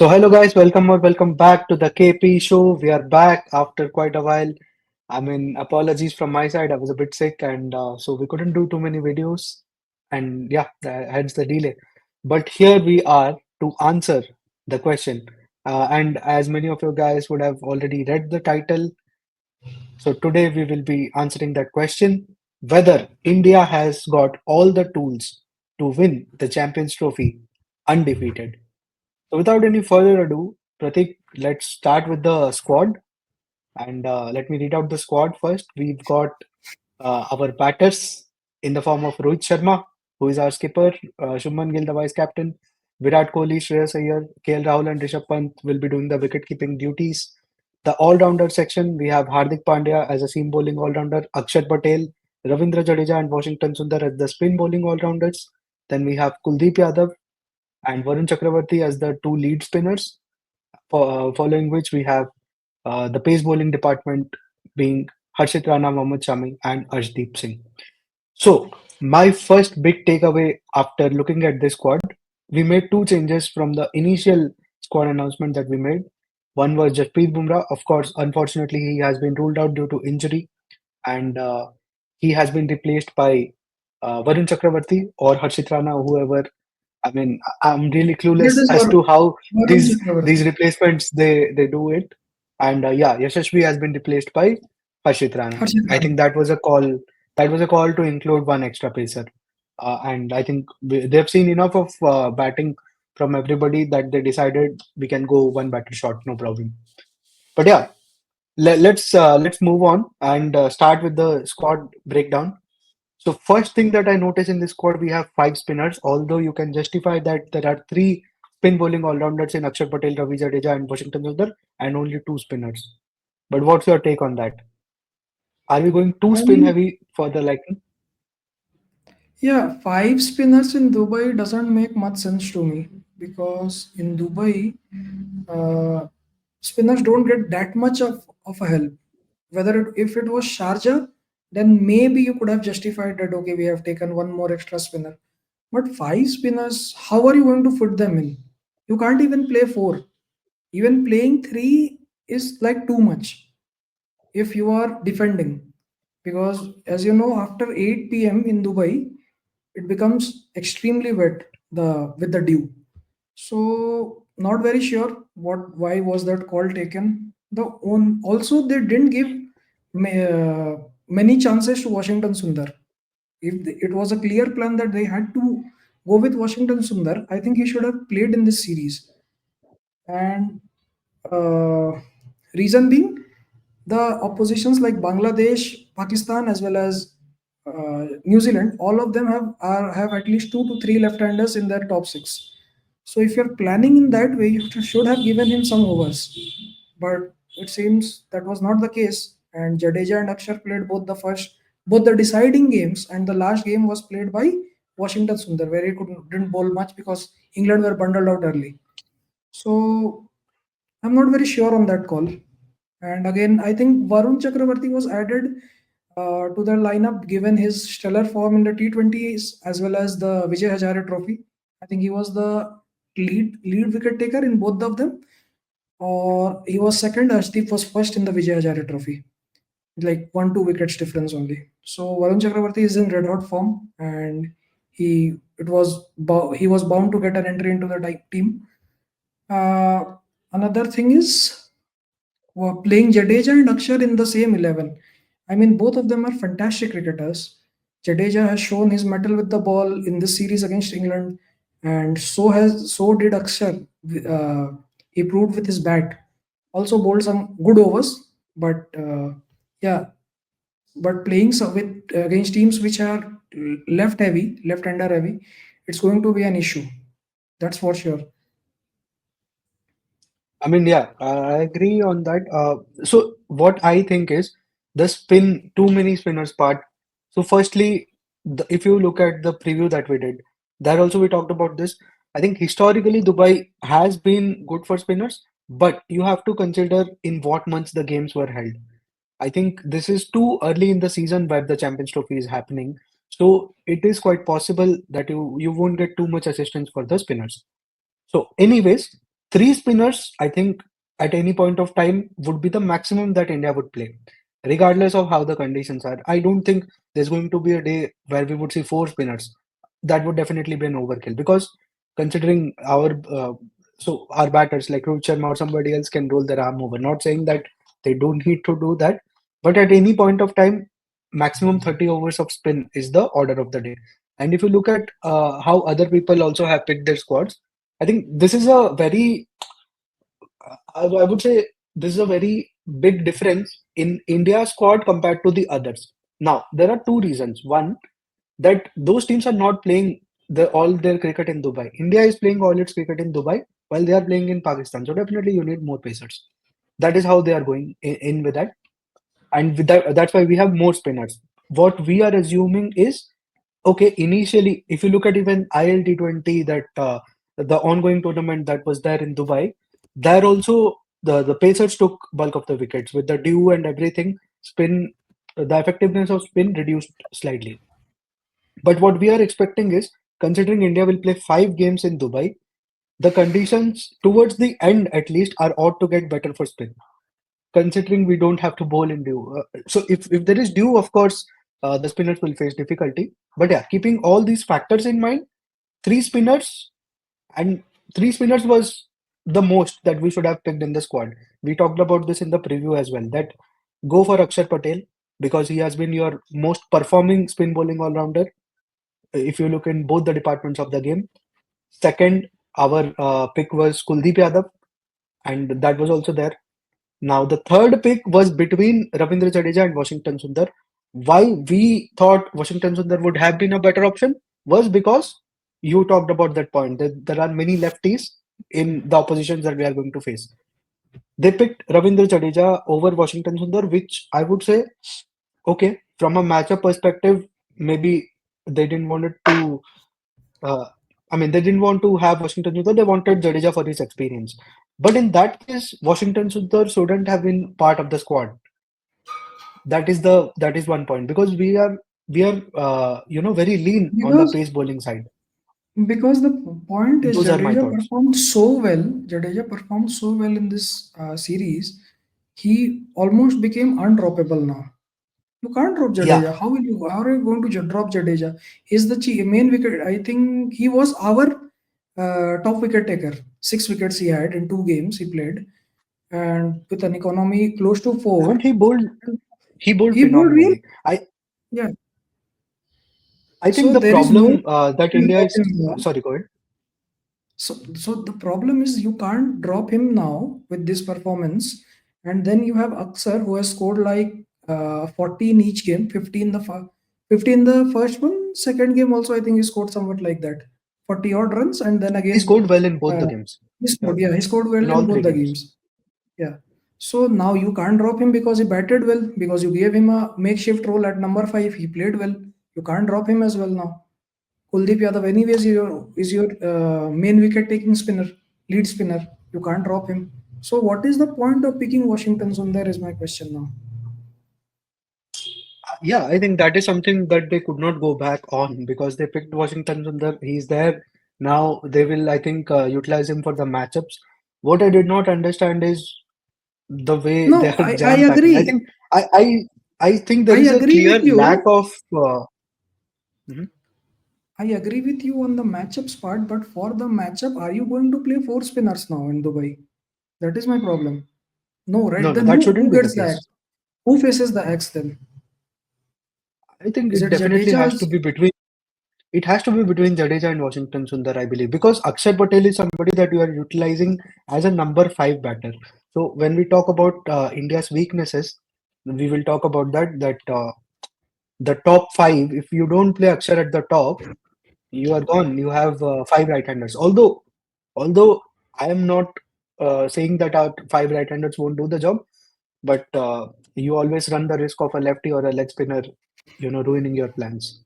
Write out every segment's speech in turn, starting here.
Hello guys, welcome or welcome back to the KP show. We are back after quite a while. Apologies from my side. I was a bit sick, and so we couldn't do too many videos, and yeah, hence the delay. But here we are to answer the question. And as many of you guys would have already read the title, so today we will be answering that question whether India has got all the tools to win the Champions Trophy undefeated. So without any further ado, Pratik, let's start with the squad. And let me read out the squad first. We've got our batters in the form of Rohit Sharma, who is our skipper, Shubman Gill, the vice captain, Virat Kohli, Shreyas Iyer, KL Rahul, and Rishabh Pant will be doing the wicket-keeping duties. The all-rounder section, we have Hardik Pandya as a seam bowling all-rounder, Akshar Patel, Ravindra Jadeja, and Washington Sundar as the spin bowling all-rounders. Then we have Kuldeep Yadav and Varun Chakravarti as the two lead spinners, following which we have the pace bowling department being Harshit Rana, Mohammad Shami, and Arshdeep Singh. So, my first big takeaway after looking at this squad, we made two changes from the initial squad announcement that we made. One was Jasprit Bumrah. Of course, unfortunately, he has been ruled out due to injury, and he has been replaced by Varun Chakravarti or Harshit Rana, whoever. I'm really It clueless is as to how Varun these Chakravarti. replacements they do it. And yeah, Yashasvi has been replaced by Harshit Rana. Harshit I Rana. think that was a call. That was a call to include one extra pacer. And I think they've seen enough of batting from everybody that they decided we can go one batter short, no problem. But yeah, let's move on and start with the squad breakdown. So first thing that I notice in this squad, we have five spinners. Although you can justify that there are three spin bowling all-rounders in Akshar Patel, Ravi Jadeja, and Washington Sundar, and only two spinners. But what's your take on that? Are we going too I spin mean, heavy for the liking? yeah, five spinners in Dubai doesn't make much sense to me because in Dubai, uh, spinners don't get that much of a help. If it was Sharjah, then maybe you could have justified that, okay, we have taken one more extra spinner. But five spinners, how are you going to fit them in? You can't even play four. Even playing three is like too much if you are defending, because as you know, after 8 p.m. in Dubai it becomes extremely wet, the with the dew. So not very sure why was that call taken. Also they didn't give many chances to Washington Sundar. It was a clear plan that they had to go with Washington Sundar, I think he should have played in this series. And uh, reason being, the oppositions like Bangladesh, Pakistan, as well as New Zealand, all of them have at least two to three left-handers in their top six. So if you're planning in that way, you should have given him some overs. But it seems that was not the case. And Jadeja and Akshar played both the deciding games, and the last game was played by Washington Sundar, where he didn't bowl much because England were bundled out early. So I'm not very sure on that call. And again, I think Varun Chakravarti was added to the lineup given his stellar form in the T20s as well as the Vijay Hazare Trophy. I think he was the lead wicket taker in both of them, or he was second. Ashdeep was first in the Vijay Hazare Trophy, like 1-2 wickets difference only. So Varun Chakravarti is in red hot form, and he was bound to get an entry into the team. Uh, Another thing is playing Jadeja and Akshar in the same 11. I mean, both of them are fantastic cricketers. Jadeja has shown his mettle with the ball in this series against England, and so did Akshar. He proved with his bat. Also bowled some good overs, but yeah, but playing with against teams which are left-hander heavy, it's going to be an issue. That's for sure. Yeah, I agree on that. So what I think is the spin, too many spinners part. So firstly, if you look at the preview that we did, there also we talked about this. I think historically Dubai has been good for spinners, but you have to consider in what months the games were held. I think this is too early in the season where the Champions Trophy is happening. So it is quite possible that you won't get too much assistance for the spinners. So anyways, three spinners, I think, at any point of time would be the maximum that India would play, regardless of how the conditions are. I don't think there's going to be a day where we would see four spinners. That would definitely be an overkill because considering our batters like Rohit Sharma or somebody else can roll their arm over. Not saying that they don't need to do that, but at any point of time, maximum 30 overs of spin is the order of the day. And if you look at how other people also have picked their squads, I think this is a very I would say this is a very big difference in India's squad compared to the others. Now, there are two reasons. One, that those teams are not playing all their cricket in Dubai. India is playing all its cricket in Dubai while they are playing in Pakistan. So definitely you need more pacers. That is how they are going in with that. And with that's why we have more spinners. What we are assuming is okay, initially, if you look at even ILT20, that the ongoing tournament that was there in Dubai, there also the Pacers took bulk of the wickets with the dew and everything. The effectiveness of spin reduced slightly. But what we are expecting is, considering India will play 5 games in Dubai, the conditions towards the end at least are ought to get better for spin. Considering we don't have to bowl in dew, so if there is dew, of course, the spinners will face difficulty. But yeah, keeping all these factors in mind, three spinners and three spinners was the most that we should have picked in the squad. We talked about this in the preview as well. That go for Akshar Patel because he has been your most performing spin bowling all rounder. If you look in both the departments of the game. Second, our pick was Kuldeep Yadav, and that was also there. Now, the third pick was between Ravindra Jadeja and Washington Sundar. Why we thought Washington Sundar would have been a better option was because you talked about that point that there are many lefties in the oppositions that we are going to face. They picked Ravindra Jadeja over Washington Sundar, which I would say, okay, from a matchup perspective, maybe they didn't want it to. Uh, they didn't want to have Washington Sundar. They wanted Jadeja for his experience. But in that case, Washington Sundar shouldn't have been part of the squad. That is one point because we are very lean on the Because pace bowling side. because the point is Those are my Jadeja thoughts. performed so well. Jadeja performed so well in this series. He almost became undroppable now. You can't drop Yeah, Jadeja. How are you going to drop Jadeja? He's the main wicket. I think he was our top wicket taker. 6 wickets he had in 2 games he played, and with an economy close to four. and he bowled He bowled real. phenomenally. I Yeah. I think So the there is no problem that to India drop is him now. sorry, go ahead. So the problem is you can't drop him now with this performance, and then you have Aksar who has scored like 40 in each game, 50 in the first one, second game also I think he scored somewhat like that, 40 odd runs, and then He again scored well in both the uh, games. Yeah, he scored well in in all both three the games. games. Yeah. So now you can't drop him because he batted well, because you gave him a makeshift role at number five. He played well. You can't drop him as well now. Kuldeep Yadav, anyways, is your main wicket-taking spinner, lead spinner. You can't drop him. So, what is the point of picking Washington Sundar? Is my question now. Yeah, I think that is something that they could not go back on because they picked Washington Sundar. He's there now. They will, I think, utilize him for the matchups. What I did not understand is the way they No, are I jam packing. I agree. think I think there I is a agree clear with lack you. of. Mhm. I agree with you on the matchups part, but for the matchup, are you going to play four spinners now in Dubai? That is my problem. No, right? No, no, Then that who shouldn't be the gets the X? case. Who faces the X then? I think Is it it definitely has to Jadeja's? be between. It has to be between Jadeja and Washington Sundar, I believe, because Akshay Patel is somebody that you are utilizing as a number five batter. So when we talk about India's weaknesses, we will talk about that the top five. If you don't play Akshar at the top, you are gone. You have five right-handers. Although I am not saying that our five right-handers won't do the job, but you always run the risk of a lefty or a leg spinner, ruining your plans.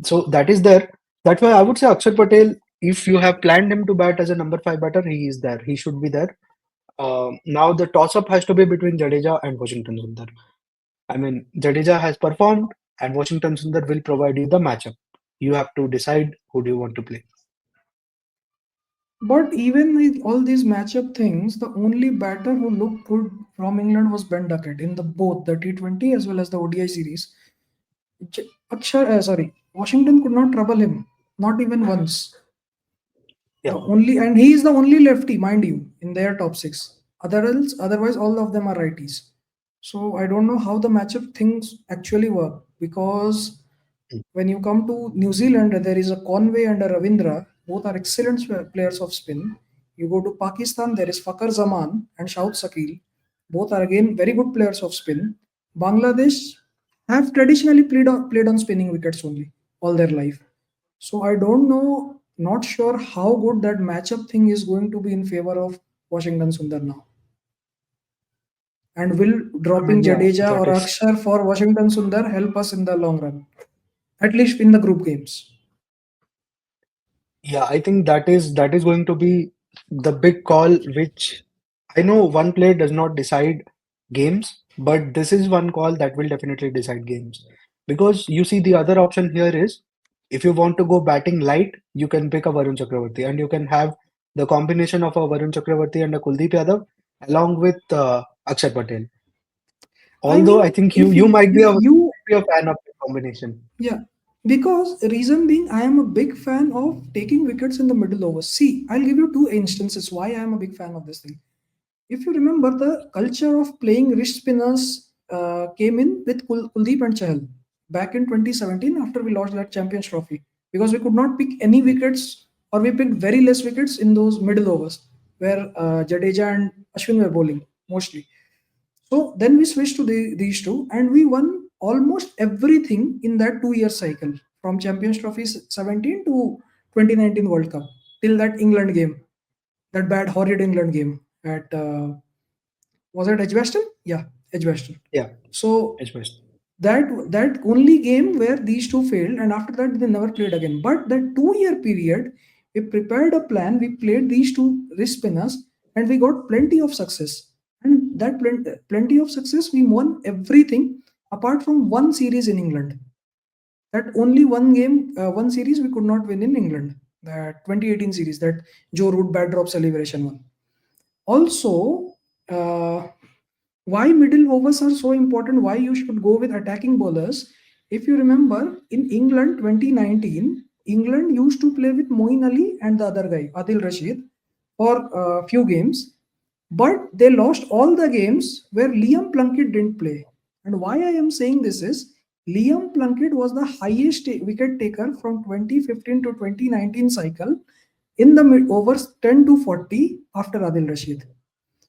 So that is there. That's why I would say Akshar Patel, if you have planned him to bat as a number five batter, he is there. He should be there. Now the toss-up has to be between Jadeja and Washington Sundar. Jadeja has performed, and Washington Sundar will provide you the matchup. You have to decide who do you want to play. But even with all these matchup things, the only batter who looked good from England was Ben Duckett in the both the T20 as well as the ODI series. Washington could not trouble him, not even once. Yeah, And he is the only lefty, mind you, in their top six. Otherwise, all of them are righties. So I don't know how the matchup things actually work because when you come to New Zealand, there is a Conway and a Ravindra. Both are excellent players of spin. You go to Pakistan, there is Fakar Zaman and Shaud Sakil. Both are again very good players of spin. Bangladesh have traditionally played on spinning wickets only all their life. So I don't know, not sure how good that matchup thing is going to be in favor of Washington Sundar now. And will I mean, dropping yeah, Jadeja that or is. Akshar for Washington Sundar help us in the long run, at least in the group games? Yeah, I think that is going to be the big call, which I know one player does not decide games, but this is one call that will definitely decide games. Because you see, the other option here is if you want to go batting light, you can pick a Varun Chakravarti and you can have the combination of a Varun Chakravarti and a Kuldeep Yadav along with Akshar Patel. I Although I mean, think you if you be a fan of the combination. yeah, because reason being, I am a big fan of taking wickets in the middle overs. See, I'll give you two instances why I am a big fan of this thing. If you remember, the culture of playing wrist spinners came in with Kuldeep and Chahal back in 2017 after we lost that Champions Trophy because we could not pick any wickets or we picked very less wickets in those middle overs where Jadeja and Ashwin were bowling mostly. So then we switched to these two, and we won almost everything in that 2 year cycle from Champions Trophy 17 to 2019 World Cup till that England game, that bad, horrid England game at was it Edgbaston? Yeah, Edgbaston. Yeah, So it's best. that only game where these two failed, and after that they never played again. But that 2 year period, we prepared a plan. We played these two wrist spinners, and we got plenty of success. And that plenty of success, we won everything apart from one series in England. That only one game, one series we could not win in England. That 2018 series, that Joe Root bad drop celebration one. Also, uh, why middle overs are so important, why you should go with attacking bowlers. If you remember, in England 2019, England used to play with Moeen Ali and the other guy, Adil Rashid, for a few games, but they lost all the games where Liam Plunkett didn't play. And why I am saying this is Liam Plunkett was the highest wicket taker from 2015 to 2019 cycle in the mid overs 10 to 40 after Adil Rashid.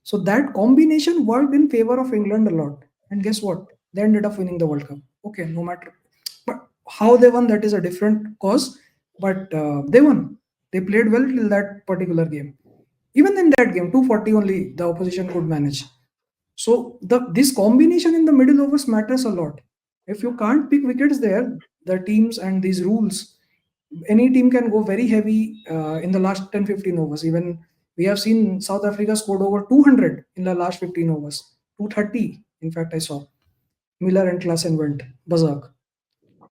So that combination worked in favor of England a lot. And guess what? They ended up winning the World Cup. Okay, no matter. But how they won, that is a different cause. But they won. They played well till that particular game. Even in that game, 240 only the opposition could manage. So this combination in the middle overs matters a lot. If you can't pick wickets there, the teams and these rules, any team can go very heavy in the last 10-15 overs. Even we have seen South Africa scored over 200 in the last 15 overs, 230. In fact, I saw Miller and Klassen went berserk.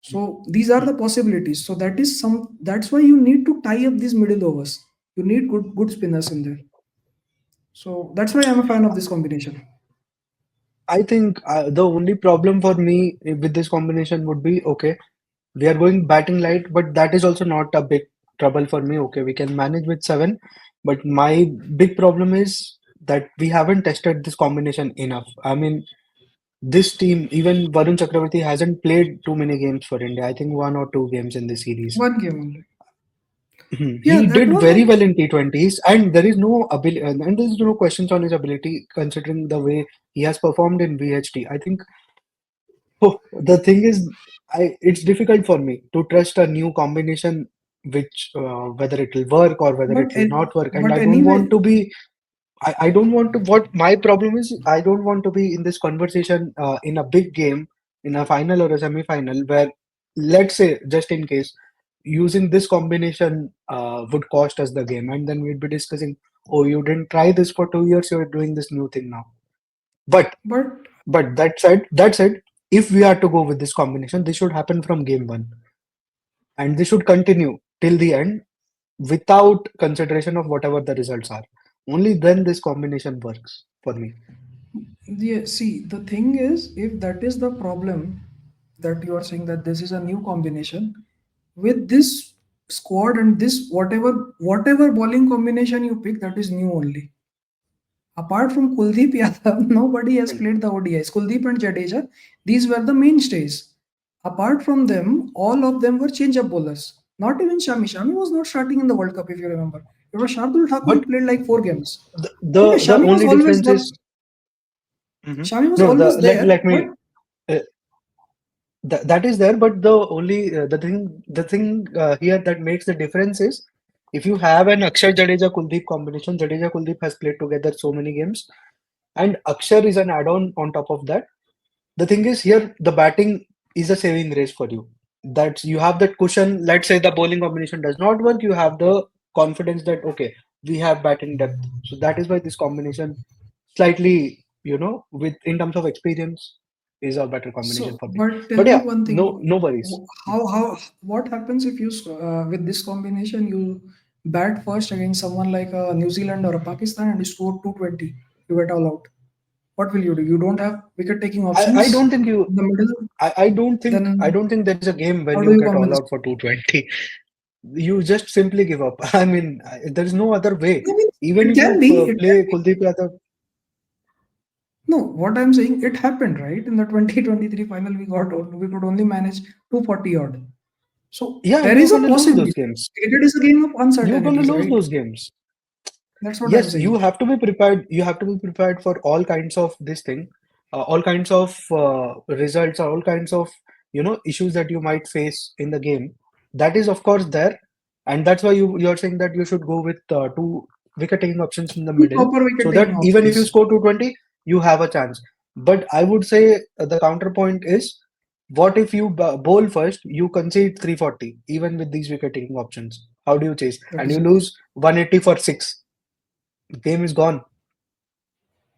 So these are the possibilities. So that's why you need to tie up these middle overs. You need good spinners in there. So that's why I'm a fan of this combination. I think the only problem for me with this combination would be okay, we are going batting light, but that is also not a big trouble for me. Okay, we can manage with seven, but my big problem is that we haven't tested this combination enough. I mean, this team, even Varun Chakravarti hasn't played too many games for India. I think one or two games in the series. One game only. Yeah, He that did was very also. well in T20s, and there is no ability, and there is no questions on his ability considering the way he has performed in VHT. I think. Oh, the thing is, it's difficult for me to trust a new combination, which whether it will work or whether it But will not work, and but I don't want anyway, to be. I don't want to. What my problem is, I don't want to be in this conversation in a big game, in a final or a semi-final, where let's say just in case using this combination would cost us the game, and then we'd be discussing, oh, you didn't try this for 2 years, you're doing this new thing now. But but that said, if we are to go with this combination, this should happen from game one, and this should continue till the end. without consideration of whatever the results are. Only then this combination works for me. Yeah, see, the thing is, if that is the problem that you are saying that this is a new combination, with this squad and this whatever bowling combination you pick, that is new only. Apart from Kuldeep Yadav, nobody has Hmm. played the ODIs. Kuldeep and Jadeja, these were the mainstays. Apart from them, all of them were change-up bowlers. Not even Shami. Shami was not starting in the World Cup, if you remember. It was Shardul Thakur But who played like 4 games. Okay, the Shami was only always difference there. is, Mhm. Shami was No, always there, let but me uh, that is there, but the only the thing here that makes the difference is if you have an Akshar Jadeja Kuldeep combination, Jadeja Kuldeep has played together so many games, and Akshar is an add-on on top of that. The thing is here the batting is a saving grace for you. That you have that cushion. Let's say the bowling combination does not work, you have the confidence that okay, we have batting depth. So that is why this combination slightly, with in terms of experience, is a better combination so, for me. but tell But me yeah, one thing: no worries. how what happens if you with this combination you bat first against someone like a New Zealand or a Pakistan and you score 220, you get all out. What will you do? You don't have wicket taking I options don't think you. in the middle. I Then don't think there is a game when how do you you get all compensate? out for 220. You just simply give up. I mean, there is no other way. I mean, Even it if can you be. It can play be. Kuldeep Yadav, No, what I'm saying, it happened, right? In the 2023 final, we could only manage 240 odd. So yeah, there and you're is a going to lose those possibility. games. Cricket is a game of You're going to uncertainties, lose right? those games. That's what I'm Yes, you saying. have to be prepared. You have to be prepared for all kinds of this thing, all kinds of results, all kinds of issues that you might face in the game. That is of course there, and that's why you're saying that you should go with two wicket taking options in the Two middle, proper so wicket that taking even if you options. score 220, you have a chance. But I would say the counterpoint is, what if you bowl first, you concede 340, even with these wicket taking options? How do you chase? That And is you it. lose 180 for six. Game is gone.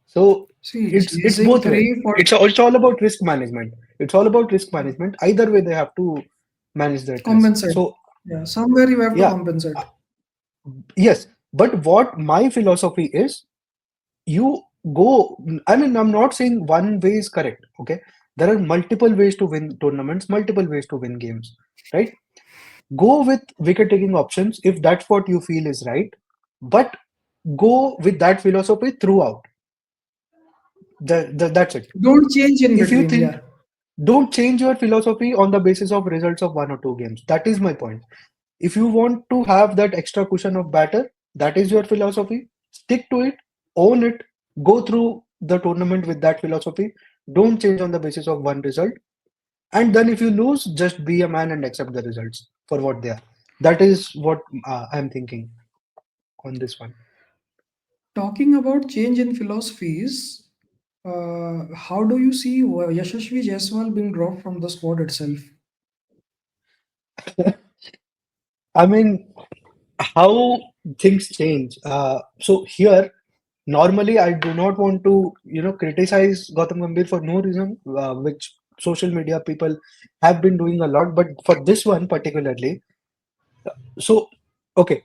So See, it's chasing both way. three for It's all about risk management. It's all about risk management. Either way, they have to manage that risk. compensate. So Yeah, somewhere you have to yeah, compensate. uh, yes. But what my philosophy is, you go. I mean, I'm not saying one way is correct. Okay, there are multiple ways to win tournaments, multiple ways to win games. Right? Go with wicket taking options if that's what you feel is right. But go with that philosophy throughout. That's it. Don't change in If you between. think Yeah. Don't change your philosophy on the basis of results of one or two games. That is my point. If you want to have that extra cushion of batter, that is your philosophy. Stick to it, own it, go through the tournament with that philosophy. Don't change on the basis of one result. And then if you lose, just be a man and accept the results for what they are. That is what I'm thinking on this one. Talking about change in philosophies, how do you see Yashasvi Jaiswal being dropped from the squad itself? I mean, how things change. So here, normally I do not want to, criticize Gautam Gambhir for no reason, which social media people have been doing a lot. But for this one particularly, so okay,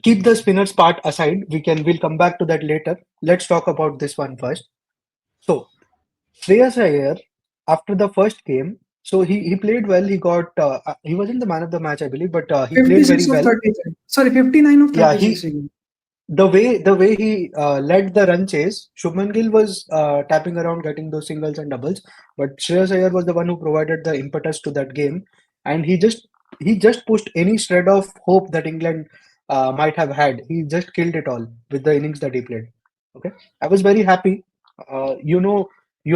keep the spinners part aside. We'll come back to that later. Let's talk about this one first. So Shreyas Iyer, after the first game, so he played well. He wasn't the man of the match, I believe, but he played 56 very of well. 33. Sorry, 59 of Yeah, 36. Even. the way he led the run chase, Shubman Gill was tapping around getting those singles and doubles, but Shreyas Iyer was the one who provided the impetus to that game, and he just pushed any shred of hope that England might have had. He just killed it all with the innings that he played. Okay, I was very happy. You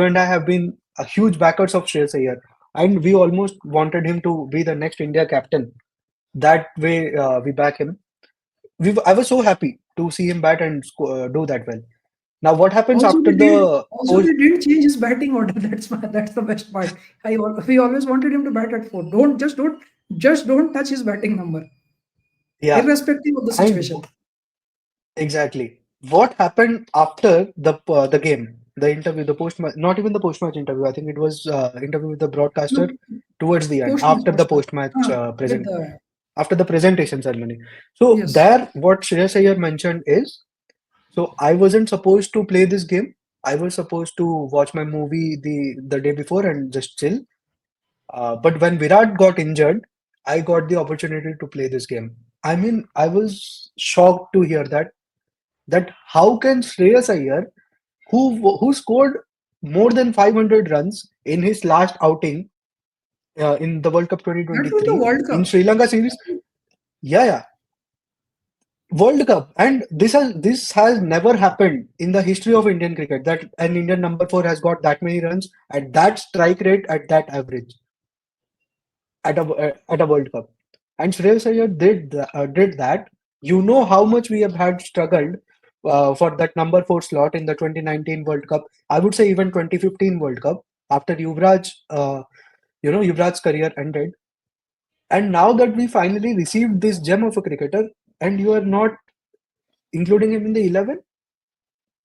and I have been huge backers of Shreyas Iyer, and we almost wanted him to be the next India captain. That way, we back him. I was so happy to see him bat and do that well. Now, what happens Also, after they did. the Also, post? they didn't change his batting order. That's the best part. We always wanted him to bat at four. Don't touch his batting number, Yeah, irrespective of the and situation. exactly what happened after the game, the interview, the post match, not even the post match interview. I think it was interview with the No, broadcaster towards the end post match, after the post match. post match With present. the after the presentation ceremony. So Yes. there, what Shreyas Iyer mentioned is, so I wasn't supposed to play this game. I was supposed to watch my movie the day before and just chill. But when Virat got injured, I got the opportunity to play this game. I mean, I was shocked to hear that how can Shreyas Iyer, who scored more than 500 runs in his last outing in the World Cup That was the 2023 World in Cup. Sri Lanka series, yeah, yeah, World Cup, and this has never happened in the history of Indian cricket that an Indian number four has got that many runs at that strike rate at that average at a World Cup. And Shreyas Iyer did that. You know how much we have had struggled for that number four slot in the 2019 World Cup. I would say even 2015 World Cup after Yuvraj's career ended. And now that we finally received this gem of a cricketer, and you are not including him in the 11,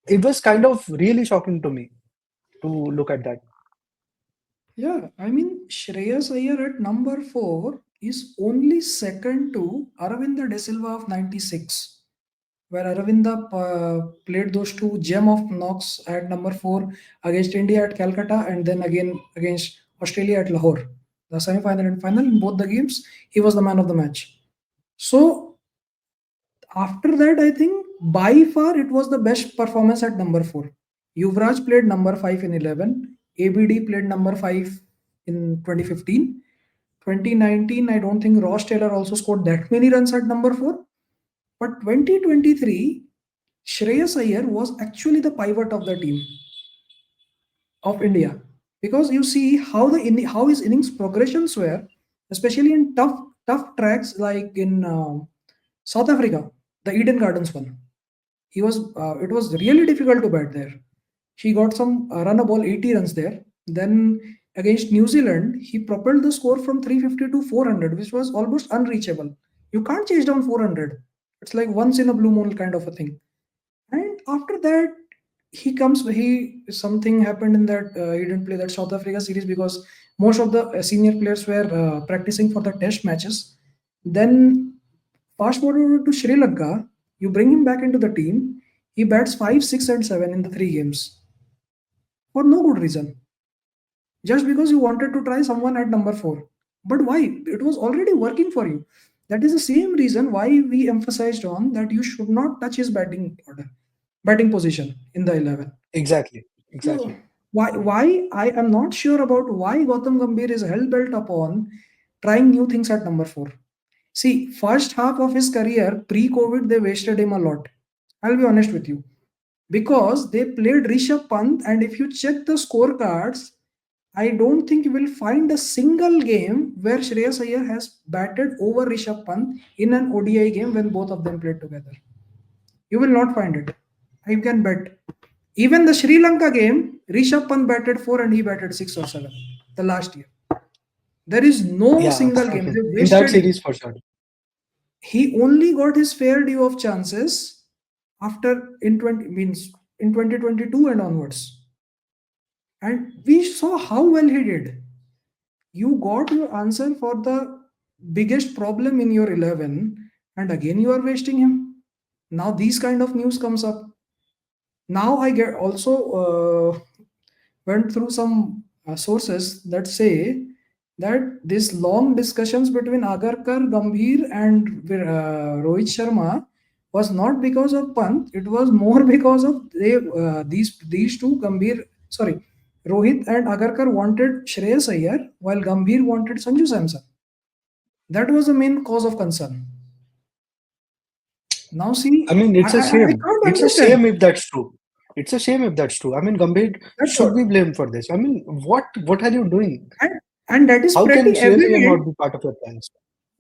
it was kind of really shocking to me to look at that. Yeah, I mean, Shreyas Iyer at number 4 is only second to Aravinda De Silva of 96, where Aravinda played those two gem of knocks at number 4 against India at Calcutta and then again against Australia at Lahore. The semi-final and final in both the games, he was the man of the match. So after that, I think by far it was the best performance at number 4. Yuvraj played number 5 in 11. ABD played number 5 in 2015. 2019, I don't think Ross Taylor also scored that many runs at number 4. But 2023, Shreyas Iyer was actually the pivot of the team of India, because you see how his innings progressions were, especially in tough tracks like in South Africa, the Eden Gardens one. It was really difficult to bat there. He got some run a ball 80 runs there. Then against New Zealand, he propelled the score from 350 to 400, which was almost unreachable. You can't chase down 400. It's like once in a blue moon kind of a thing. And after that, he something happened in that he didn't play that South Africa series because most of the senior players were practicing for the test matches. Then fast forward to Sri Lanka, you bring him back into the team. He bats 5, 6, and 7 in the 3 games for no good reason, just because you wanted to try someone at number 4. But why? It was already working for you. That is the same reason why we emphasized on that you should not touch his batting order, batting position in the 11. Exactly, So exactly. why I am not sure about why Gautam Gambhir is hell bent upon trying new things at number 4. See, first half of his career pre-COVID, they wasted him a lot. I'll be honest with you, because they played Rishabh Pant, and if you check the scorecards, I don't think you will find a single game where Shreyas Iyer has batted over Rishabh Pant in an ODI game when both of them played together. You will not find it. I can bet. Even the Sri Lanka game, Rishabh Pant batted 4 and he batted 6 or 7 the last year. There is no Yeah, single game. absolutely. They In that wasted him. series, for sure. He only got his fair due of chances after in 20 means in 2022 and onwards. And we saw how well he did. You got your answer for the biggest problem in your 11, and again you are wasting him. Now these kind of news comes up. Now I get also went through some sources that say that these long discussions between Agarkar, Gambhir, and Rohit Sharma was not because of Pant. It was more because of these two Gambhir. Sorry, Rohit and Agarkar wanted Shreyas Iyer, while Gambhir wanted Sanju Samson. That was the main cause of concern. Now I see, mean, it's a I shame. can't It's a understand shame if that's true. It's a shame if that's true. I mean, Gambhir that's should what, be blamed for this. I mean, what are you doing? and that is How can pretty Shreyas Iyer evident. not be part of your plans?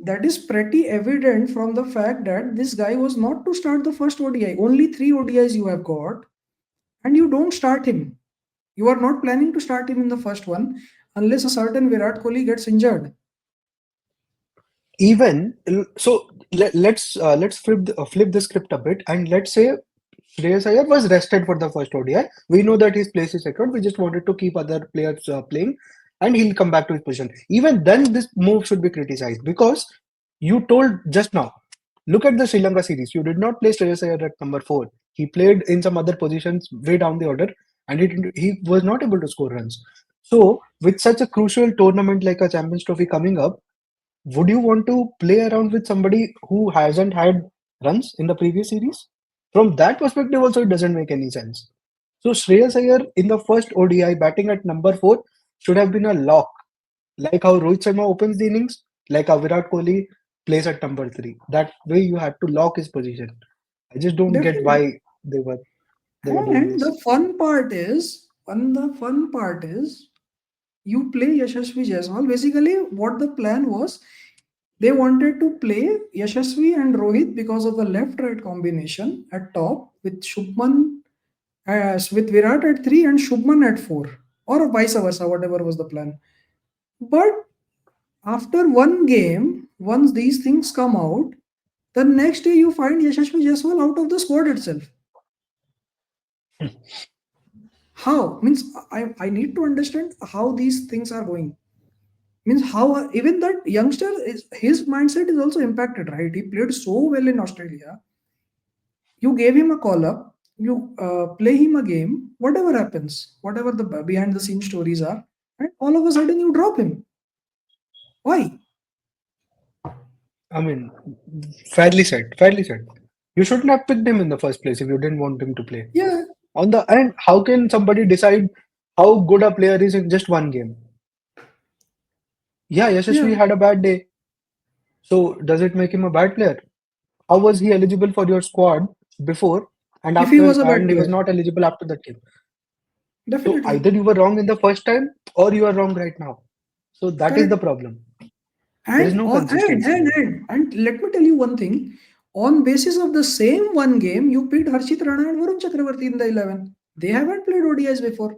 That is pretty evident from the fact that this guy was not to start the first ODI. Only 3 ODIs you have got, and you don't start him. You are not planning to start him in the first one unless a certain Virat Kohli gets injured. Even so, let's flip the script a bit, and let's say Shreyas Iyer was rested for the first ODI. We know that his place is secured. We just wanted to keep other players playing, and he'll come back to his position. Even then, this move should be criticized because You told just now. Look at the Sri Lanka series. You did not play Shreyas Iyer at number four. He played in some other positions way down the order, and he was not able to score runs. So, with such a crucial tournament like a Champions Trophy coming up, would you want to play around with somebody who hasn't had runs in the previous series? From that perspective, also, it doesn't make any sense. So, Shreyas Iyer in the first ODI batting at number four should have been a lock, like how Rohit Sharma opens the innings, like how Virat Kohli plays at number three. That way, you had to lock his position. I just don't get Definitely. why they were doing And this. the fun part is, you play Yashasvi Jaiswal. Basically, what the plan was, they wanted to play Yashasvi and Rohit because of the left-right combination at top with Shubman, with Virat at 3 and Shubman at 4, or vice versa, whatever was the plan. But after one game, once these things come out, the next day you find Yashasvi Jaiswal out of the squad itself. How? Means I need to understand how these things are going. Means how even that youngster is, his mindset is also impacted, right? He played so well in Australia. You gave him a call up, you play him a game, whatever happens, whatever the behind the scene stories are, and all of a sudden you drop him. Why? I mean, fairly said. Fairly said. You shouldn't have picked him in the first place if you didn't want him to play. Yeah, On the end, how can somebody decide how good a player is in just one game? Yeah, yeah. Yashasvi had a bad day. So does it make him a bad player? How was he eligible for your squad before and If he after, was a bad and he was player, not eligible after that game? So definitely. either you were wrong in the first time or you are wrong right now. So that is the Correct. problem. There is And no on consistency here. and let me tell you one thing. On basis of the same one game, you picked Harshit Rana and Varun Chakravarti in the 11. They haven't played ODIs before.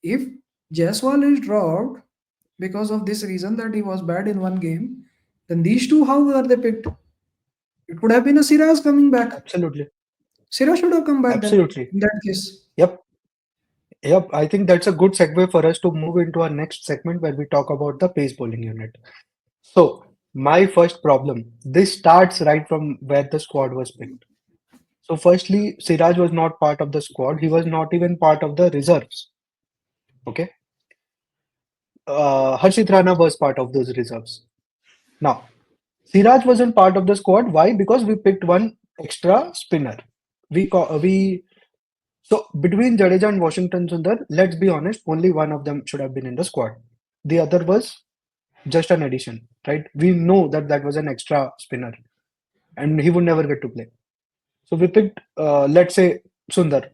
If Jaiswal is dropped because of this reason that he was bad in one game, then these two, how are they picked? It could have been a Siraj coming back. Absolutely. Siraj should have come back then Absolutely. in that case. Yep. Yep. I think that's a good segue for us to move into our next segment where we talk about the pace bowling unit. So, my first problem, this starts right from where the squad was picked. So, firstly, Siraj was not part of the squad. He was not even part of the reserves. Okay. Harshit Rana was part of those reserves. Now, Siraj wasn't part of the squad. Why? Because we picked one extra spinner. We so between Jadeja and Washington Sundar, let's be honest, only one of them should have been in the squad. The other was just an addition, right? We know that that was an extra spinner, and he would never get to play. So we picked, let's say, Sundar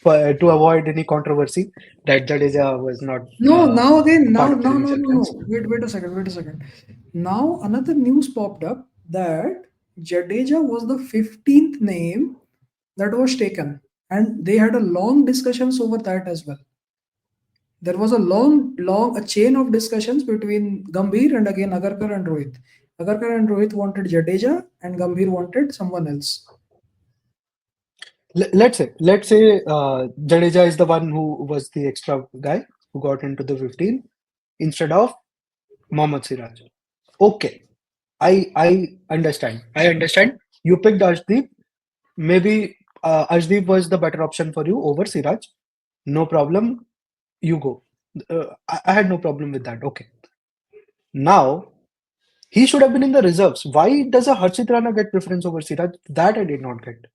to avoid any controversy that Jadeja was not No, now again, a part now, of the no, no, initial no, plans. no. Wait a second, wait a second. Now another news popped up that Jadeja was the 15th name that was taken, and they had a long discussions over that as well. There was a a chain of discussions between Gambhir and again Agarkar and Rohit. Agarkar and Rohit wanted Jadeja, and Gambhir wanted someone else. Let's say Jadeja is the one who was the extra guy who got into the 15 instead of Mohammad Siraj. Okay, I understand. I understand. You picked Arshdeep. Maybe Arshdeep was the better option for you over Siraj. No problem. You go. I had no problem with that. Okay. Now he should have been in the reserves. Why does a Harshit Rana get preference over Siraj? That I did not get.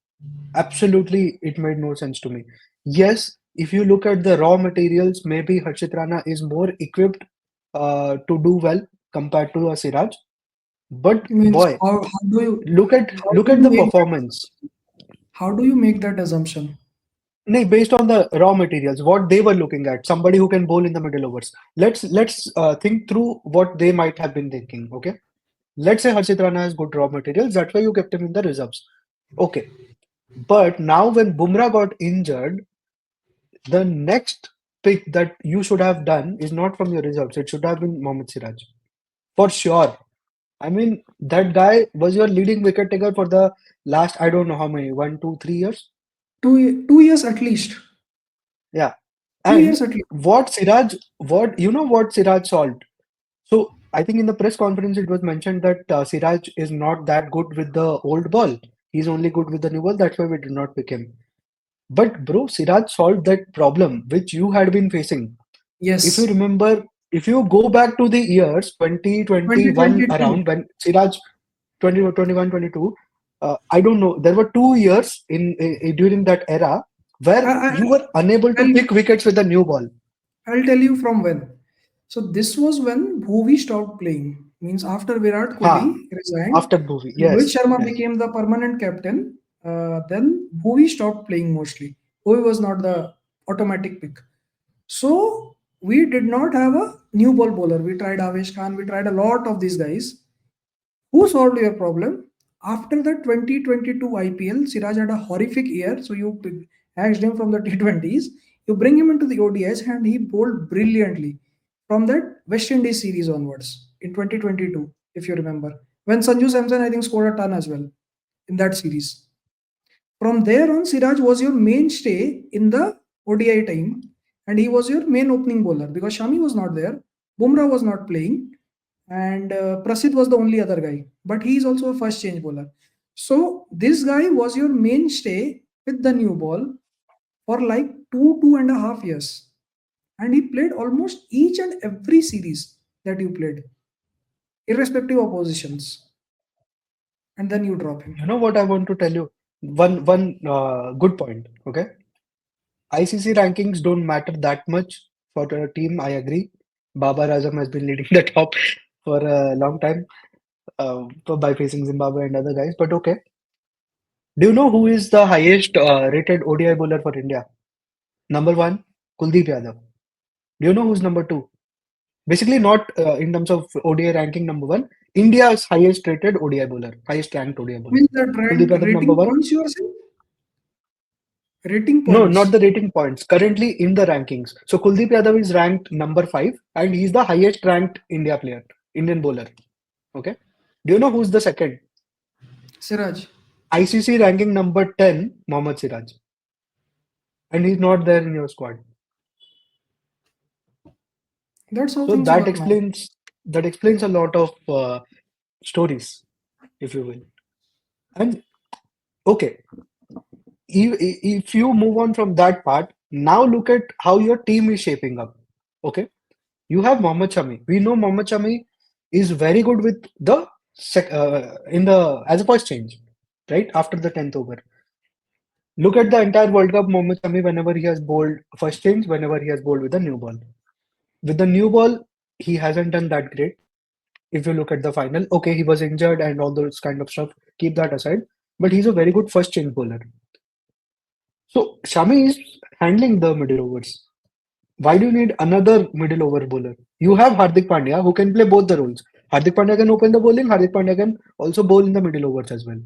Absolutely, it made no sense to me. Yes, if you look at the raw materials, maybe Harshit Rana is more equipped to do well compared to a Siraj. But Means boy, how do you how look do at you the make that performance. how do you make that assumption? No, based on the raw materials, what they were looking at, somebody who can bowl in the middle overs. Let's think through what they might have been thinking. Okay, let's say Harshit Rana has good raw materials. That's why you kept him in the reserves. Okay, but now when Bumrah got injured, the next pick that you should have done is not from your reserves. It should have been Mohammad Siraj. For sure. I mean, that guy was your leading wicket taker for the last, I don't know how many, 1, 2, 3 years. 2 years at least. Yeah. Two And years at least. what Siraj solved? So, I think in the press conference it was mentioned that Siraj is not that good with the old ball. He's only good with the new ball. That's why we did not pick him. But bro, Siraj solved that problem which you had been facing. If you Yes, remember, if you go back to the years 2021 2022. around when Siraj 2021 22, I don't know, there were 2 years during that era where I you were unable to I'll pick wickets with the new ball. I'll tell you from when. So this was when Bhuvi stopped playing. Means after Virat Ha, Kohli resigned, after movie. Rohit Yes, Sharma yes. became the permanent captain. Then Bhuvi stopped playing mostly. Bhuvi was not the automatic pick. So we did not have a new ball bowler. We tried Avesh Khan. We tried a lot of these guys. Who solved your problem? After the 2022 IPL, Siraj had a horrific year. So you axed him from the T20s. You bring him into the ODIs and he bowled brilliantly from that West Indies series onwards in 2022, if you remember. When Sanju Samson, I think, scored a ton as well in that series. From there on, Siraj was your mainstay in the ODI time, and he was your main opening bowler because Shami was not there, Bumrah was not playing, and Prasidh was the only other guy. But he is also a first change bowler. So this guy was your mainstay with the new ball for like 2.5 years, and he played almost each and every series that you played, irrespective of positions, and then you drop him. You know what I want to tell you? One good point. Okay, ICC rankings don't matter that much for a team. I agree. Babar Azam has been leading the top for a long time by facing Zimbabwe and other guys. But okay, do you know who is the highest rated ODI bowler for India? Number one, Kuldeep Yadav. Do you know who's number two? Basically, not in terms of ODI ranking number one. India's highest rated ODI bowler, highest ranked ODI bowler. Means that Kuldeep Yadav number rating one. points you are saying? Rating No, not points. the rating points. Currently in the rankings. So Kuldeep Yadav is ranked number five, and he's the highest ranked India player, Indian bowler. Okay. Do you know who's the second? Siraj. ICC ranking number 10, Mohammad Siraj, and he's not there in your squad. That's how So things work now. that explains a lot of stories, if you will. And okay, if you move on from that part, now look at how your team is shaping up. Okay, you have Mohammad Shami. We know Mohammad Shami is very good with the in the as a first change, right after the 10th over. Look at the entire World Cup, Mohammad Shami whenever he has bowled first change, whenever he has bowled with a new ball. With the new ball, he hasn't done that great. If you look at the final, okay, he was injured and all those kind of stuff. Keep that aside, but he's a very good first change bowler. So Shami is handling the middle overs. Why do you need another middle over bowler? You have Hardik Pandya who can play both the roles. Hardik Pandya can open the bowling, Hardik Pandya can also bowl in the middle overs as well.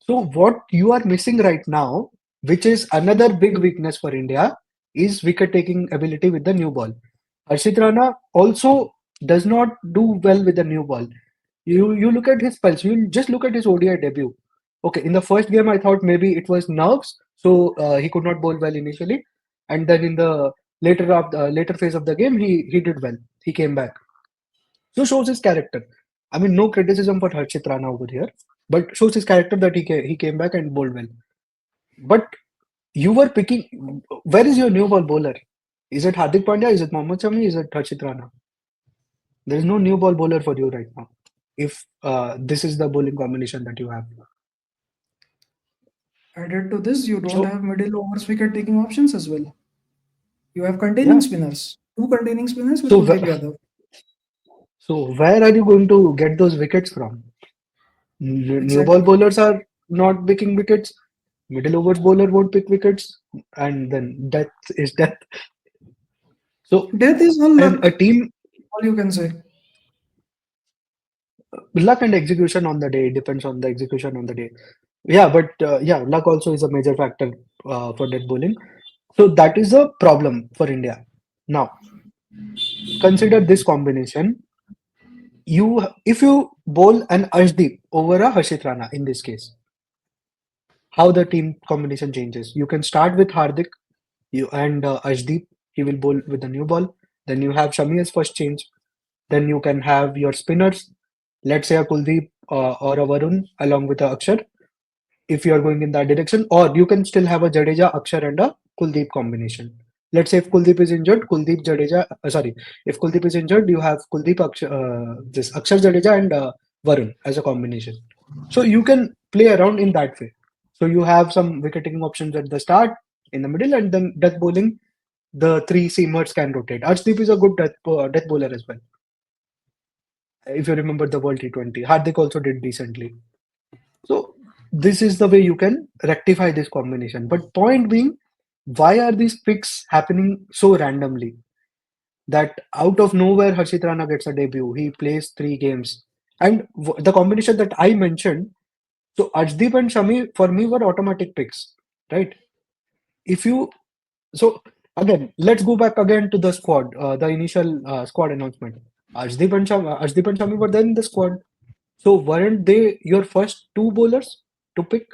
So what you are missing right now, which is another big weakness for India, is wicket taking ability with the new ball. Harshit Rana also does not do well with the new ball. You look at his spells. You just look at his ODI debut. Okay, in the first game, I thought maybe it was nerves, so he could not bowl well initially, and then in the later phase of the game, he did well. He came back. So shows his character. I mean, no criticism for Harshit Rana over here, but shows his character that he came back and bowled well. But you were picking. Where is your new ball bowler? Is it Hardik Pandya? Is it Mohammad Shami? Is it Harshit Rana? There is no new ball bowler for you right now. If this is the bowling combination that you have. Added to this, you don't So have middle overs wicket taking options as well. You have containing yeah. spinners. Two containing spinners with So Kuldeep Yadav. where are you going to get those wickets from? New ball Exactly. bowlers are not picking wickets. Middle overs bowler won't pick wickets, and then death is death. So Death is all and a luck. team All you can say. luck and execution on the day depends on the execution on the day. Yeah, but yeah, luck also is a major factor for death bowling. So that is a problem for India. Now consider this combination. If you bowl an Ashdeep over a Harshit Rana in this case, how the team combination changes. You can start with Hardik you and Ashdeep. He will bowl with the new ball. Then you have Shami as first change. Then you can have your spinners, let's say a Kuldeep or a Varun along with a Akshar, if you are going in that direction, or you can still have a Jadeja, Akshar, and a Kuldeep combination. Let's say if Kuldeep is injured, Kuldeep Jadeja, sorry, if Kuldeep is injured, you have Kuldeep, this Akshar Jadeja, and Varun as a combination. So you can play around in that way. So you have some wicket taking options at the start, in the middle, and then death bowling. The three seamers can rotate. Arshdeep is a good death bowler as well. If you remember the World T20, Hardik also did decently. So this is the way you can rectify this combination. But point being, why are these picks happening so randomly? That out of nowhere, Harshit Rana gets a debut. He plays three games, and the combination that I mentioned. So Arshdeep and Shami for me were automatic picks, right? If you so again, let's go back again to the squad, the initial squad announcement. Arshdeep and Shami were there in the squad. So weren't they your first two bowlers to pick?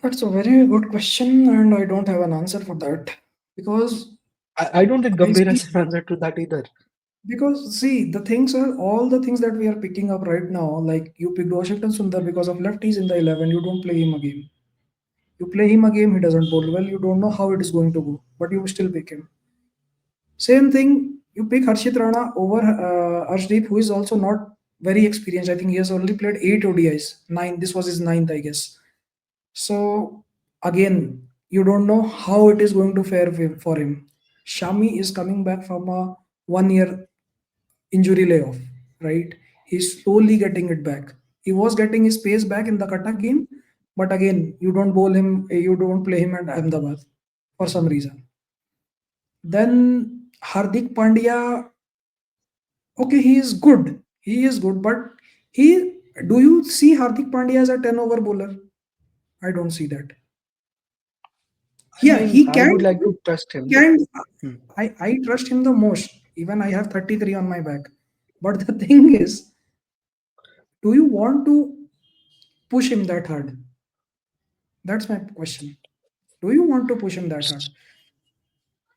That's a very good question, and I don't have an answer for that because I don't think I Gambhir see. has an answer to that either. Because see, the things are all the things that we are picking up right now. Like you picked Washington Sundar because of lefties in the 11. You don't play him a game. You play him a game, he doesn't bowl well. You don't know how it is going to go, but you still pick him. Same thing, you pick Harshit Rana over Arshdeep, who is also not very experienced. I think he has only played 8 ODIs. Nine. This was his ninth, I guess. So again, you don't know how it is going to fare for him. Shami is coming back from a 1 year injury layoff, right? He's slowly getting it back. He was getting his pace back in the Cuttack game, but again, you don't bowl him, you don't play him at Ahmedabad for some reason. Then Hardik Pandya, okay, he is good. He is good, but he do you see Hardik Pandya as a 10 over bowler? I don't see that. I Yeah, mean, he I can. would like to trust He him. can. Hmm. I trust him the most. Even I have 33 on my back. But the thing is, do you want to push him that hard? That's my question. Do you want to push him that hard? I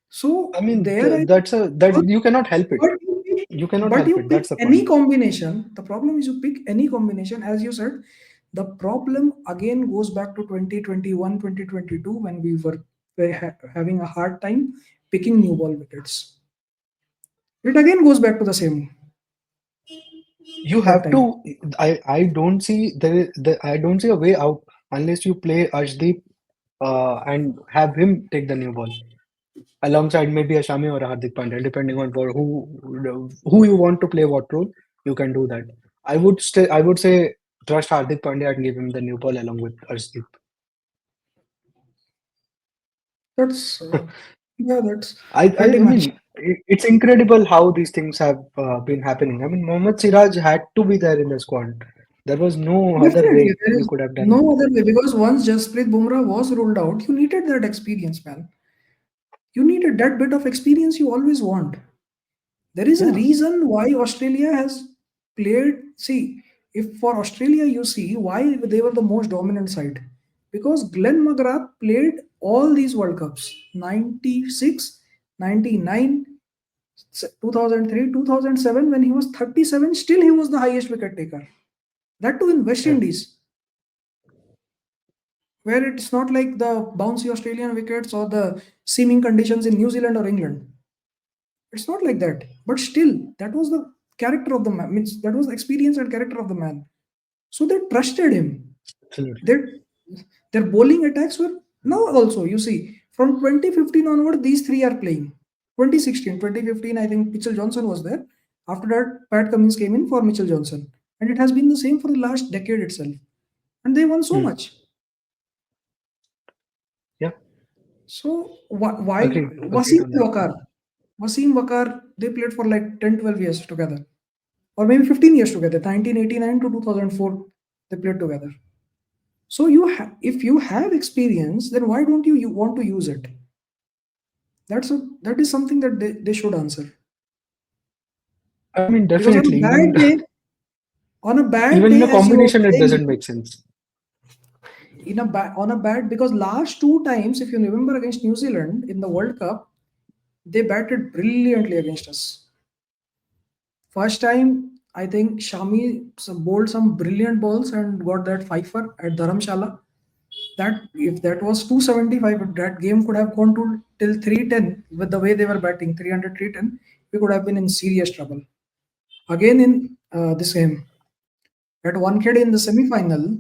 So mean, there, I that's a that you cannot help it. but you pick, You cannot but help you it. pick That's the any point. combination. The problem is you pick any combination, as you said. The problem again goes back to 2021, 2022 when we were having a hard time picking new ball wickets. It again goes back to the same You that have time. to. I don't see I don't see a way out unless you play Arshdeep and have him take the new ball alongside maybe a Shami or a Hardik Pandya, depending on who you want to play what role. You can do that. I would say trust Hardik Pandya and give him the new ball along with Arshdeep. That's yeah, that's I pretty much. mean, it's incredible how these things have been happening. I mean, Mohammad Siraj had to be there in the squad. There was no other Definitely, way there you is could have done no it. other way because once Jasprit Bumrah was ruled out, you needed that experience, man. You needed that bit of experience you always want. There is a Yeah, reason why Australia has played. See, if for Australia you see why they were the most dominant side, because Glenn McGrath played all these World Cups 96, 99, 2003, 2007, when he was 37, still he was the highest wicket taker. That too in West yeah, Indies, where it's not like the bouncy Australian wickets or the seaming conditions in New Zealand or England. It's not like that. But still, that was the character of the man. Means that was the experience and character of the man. So they trusted him. absolutely. Their their bowling attacks were now also. You see, from 2015 onward, these three are playing. 2016, 2015, I think Mitchell Johnson was there. After that, Pat Cummins came in for Mitchell Johnson. And it has been the same for the last decade itself. And they won so Hmm. much. Yeah, So why agreed Wasim on that Wakar? point. Wasim Wakar, they played for like 10, 12 years together. Or maybe 15 years together, 1989 to 2004, they played together. So if you have experience, then why don't you want to use it? That is something that they should answer. I mean, Because definitely, even on a bad even in day, a as you were combination, it saying, doesn't make sense. on a bad, because last two times, if you remember against New Zealand in the World Cup, they batted brilliantly against us. First time, I think Shami bowled some brilliant balls and got that fifer at Dharamshala. That if that was 275, that game could have gone to till 310 with the way they were batting 300 310. We could have been in serious trouble. Again in this game, at one kid in the semi-final,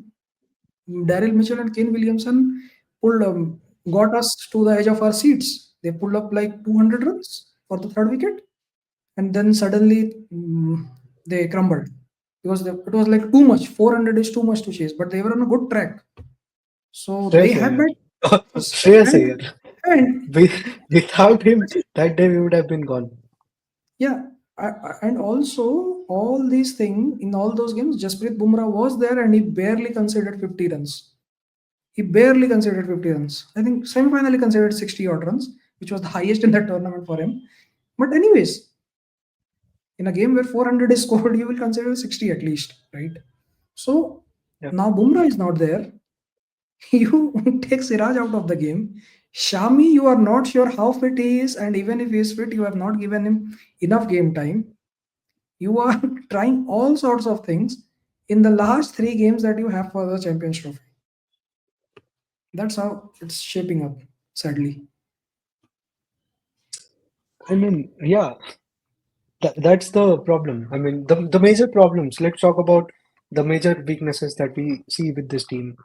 Daryl Mitchell and Kane Williamson pulled got us to the edge of our seats. They pulled up like 200 runs for the third wicket, and then suddenly they crumbled because it was like too much. 400 is too much to chase, but they were on a good track. So they Shreyas have Iyer. met us, Shreyas Iyer. and We, without him, that day we would have been gone. yeah, and also all these things in all those games, Jasprit Bumrah was there and he barely considered 50 runs. He barely considered 50 runs. I think semi-finally considered 60 odd runs, which was the highest in that tournament for him. But anyways, in a game where 400 is scored, you will consider 60 at least, right? So Yeah. now Bumrah is not there. You take Siraj out of the game. Shami, you are not sure how fit he is, and even if he is fit, you have not given him enough game time. You are trying all sorts of things in the last three games that you have for the Champions Trophy. That's how it's shaping up, sadly. I mean, yeah, that's the problem. I mean, the major problems. Let's talk about the major weaknesses that we see with this team.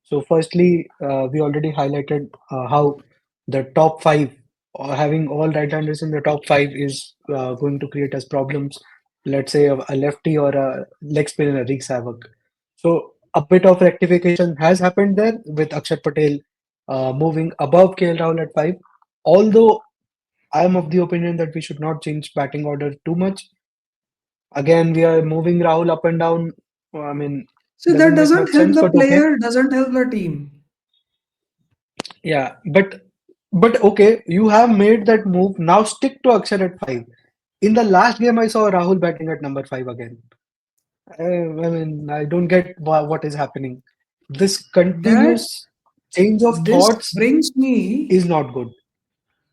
So, firstly, we already highlighted how the top five, having all right-handers in the top five, is going to create us problems. Let's say a lefty or a leg spinner wreaks havoc. So, a bit of rectification has happened there with Akshat Patel moving above KL Rahul at five. Although I am of the opinion that we should not change batting order too much. Again, we are moving Rahul up and down. I mean, See, that doesn't make doesn't much help sense, the but okay. player, doesn't help the team. Yeah, but okay, you have made that move. Now stick to Akshar at five. In the last game, I saw Rahul batting at number five again. I mean, I don't get what is happening. This That continuous change of this thoughts brings me is not good.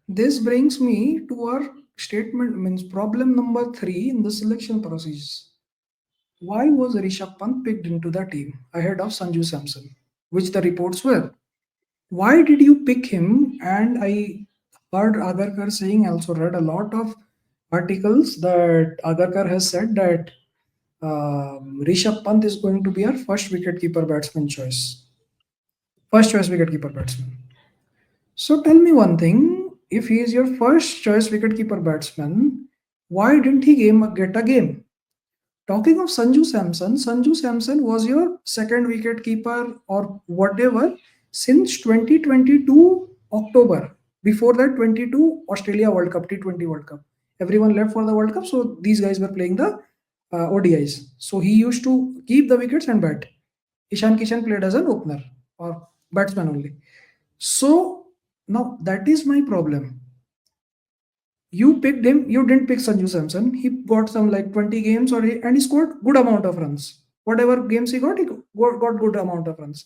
this brings me to our statement means problem number three in the selection process. Why was Rishabh Pant picked into the team ahead of Sanju Samson, which the reports were? Why did you pick him? And I heard Agarkar saying, I also read a lot of articles that Agarkar has said that Rishabh Pant is going to be our first wicketkeeper batsman choice. First choice wicketkeeper batsman. So tell me one thing, if he is your first choice wicketkeeper batsman, why didn't he get a game? Talking of Sanju Samson was your second wicket keeper or whatever since 2022 October. Before that, 22 Australia World Cup, T20 World Cup. Everyone left for the World Cup, so these guys were playing the ODIs. So he used to keep the wickets and bat. Ishan Kishan played as an opener or batsman only. So now that is my problem. You picked him. You didn't pick Sanju Samson. He got some like 20 games and he scored good amount of runs. Whatever games he got good amount of runs.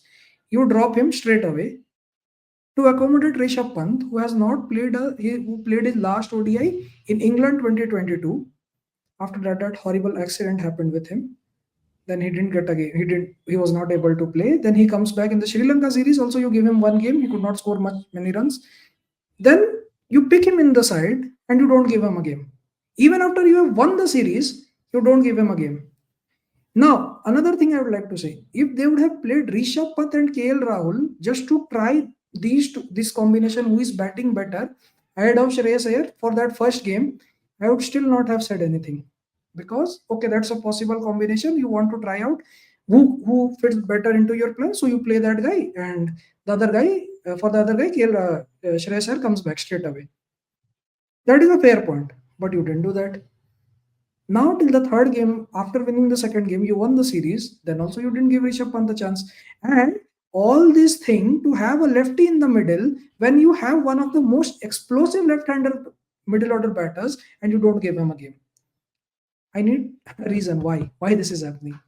You drop him straight away to accommodate Rishabh Pant, who has not played who played his last ODI in England 2022. After that horrible accident happened with him. Then he didn't get a game. He was not able to play. Then he comes back in the Sri Lanka series. Also, you give him one game. He could not score many runs. Then you pick him in the side and you don't give him a game. Even after you have won the series, you don't give him a game. Now, another thing I would like to say, if they would have played Rishabh Pant and KL Rahul just to try this combination who is batting better ahead of Shreyas Iyer for that first game, I would still not have said anything. Because, okay, that's a possible combination. You want to try out who fits better into your plan. So you play that guy and the other guy, for the other guy, Shreyas Iyer comes back straight away. That is a fair point. But you didn't do that. Now, till the third game, after winning the second game, you won the series. Then also you didn't give Rishabh Pant a chance. And all this thing to have a lefty in the middle when you have one of the most explosive left-hander middle order batters and you don't give him a game. I need a reason why this is happening.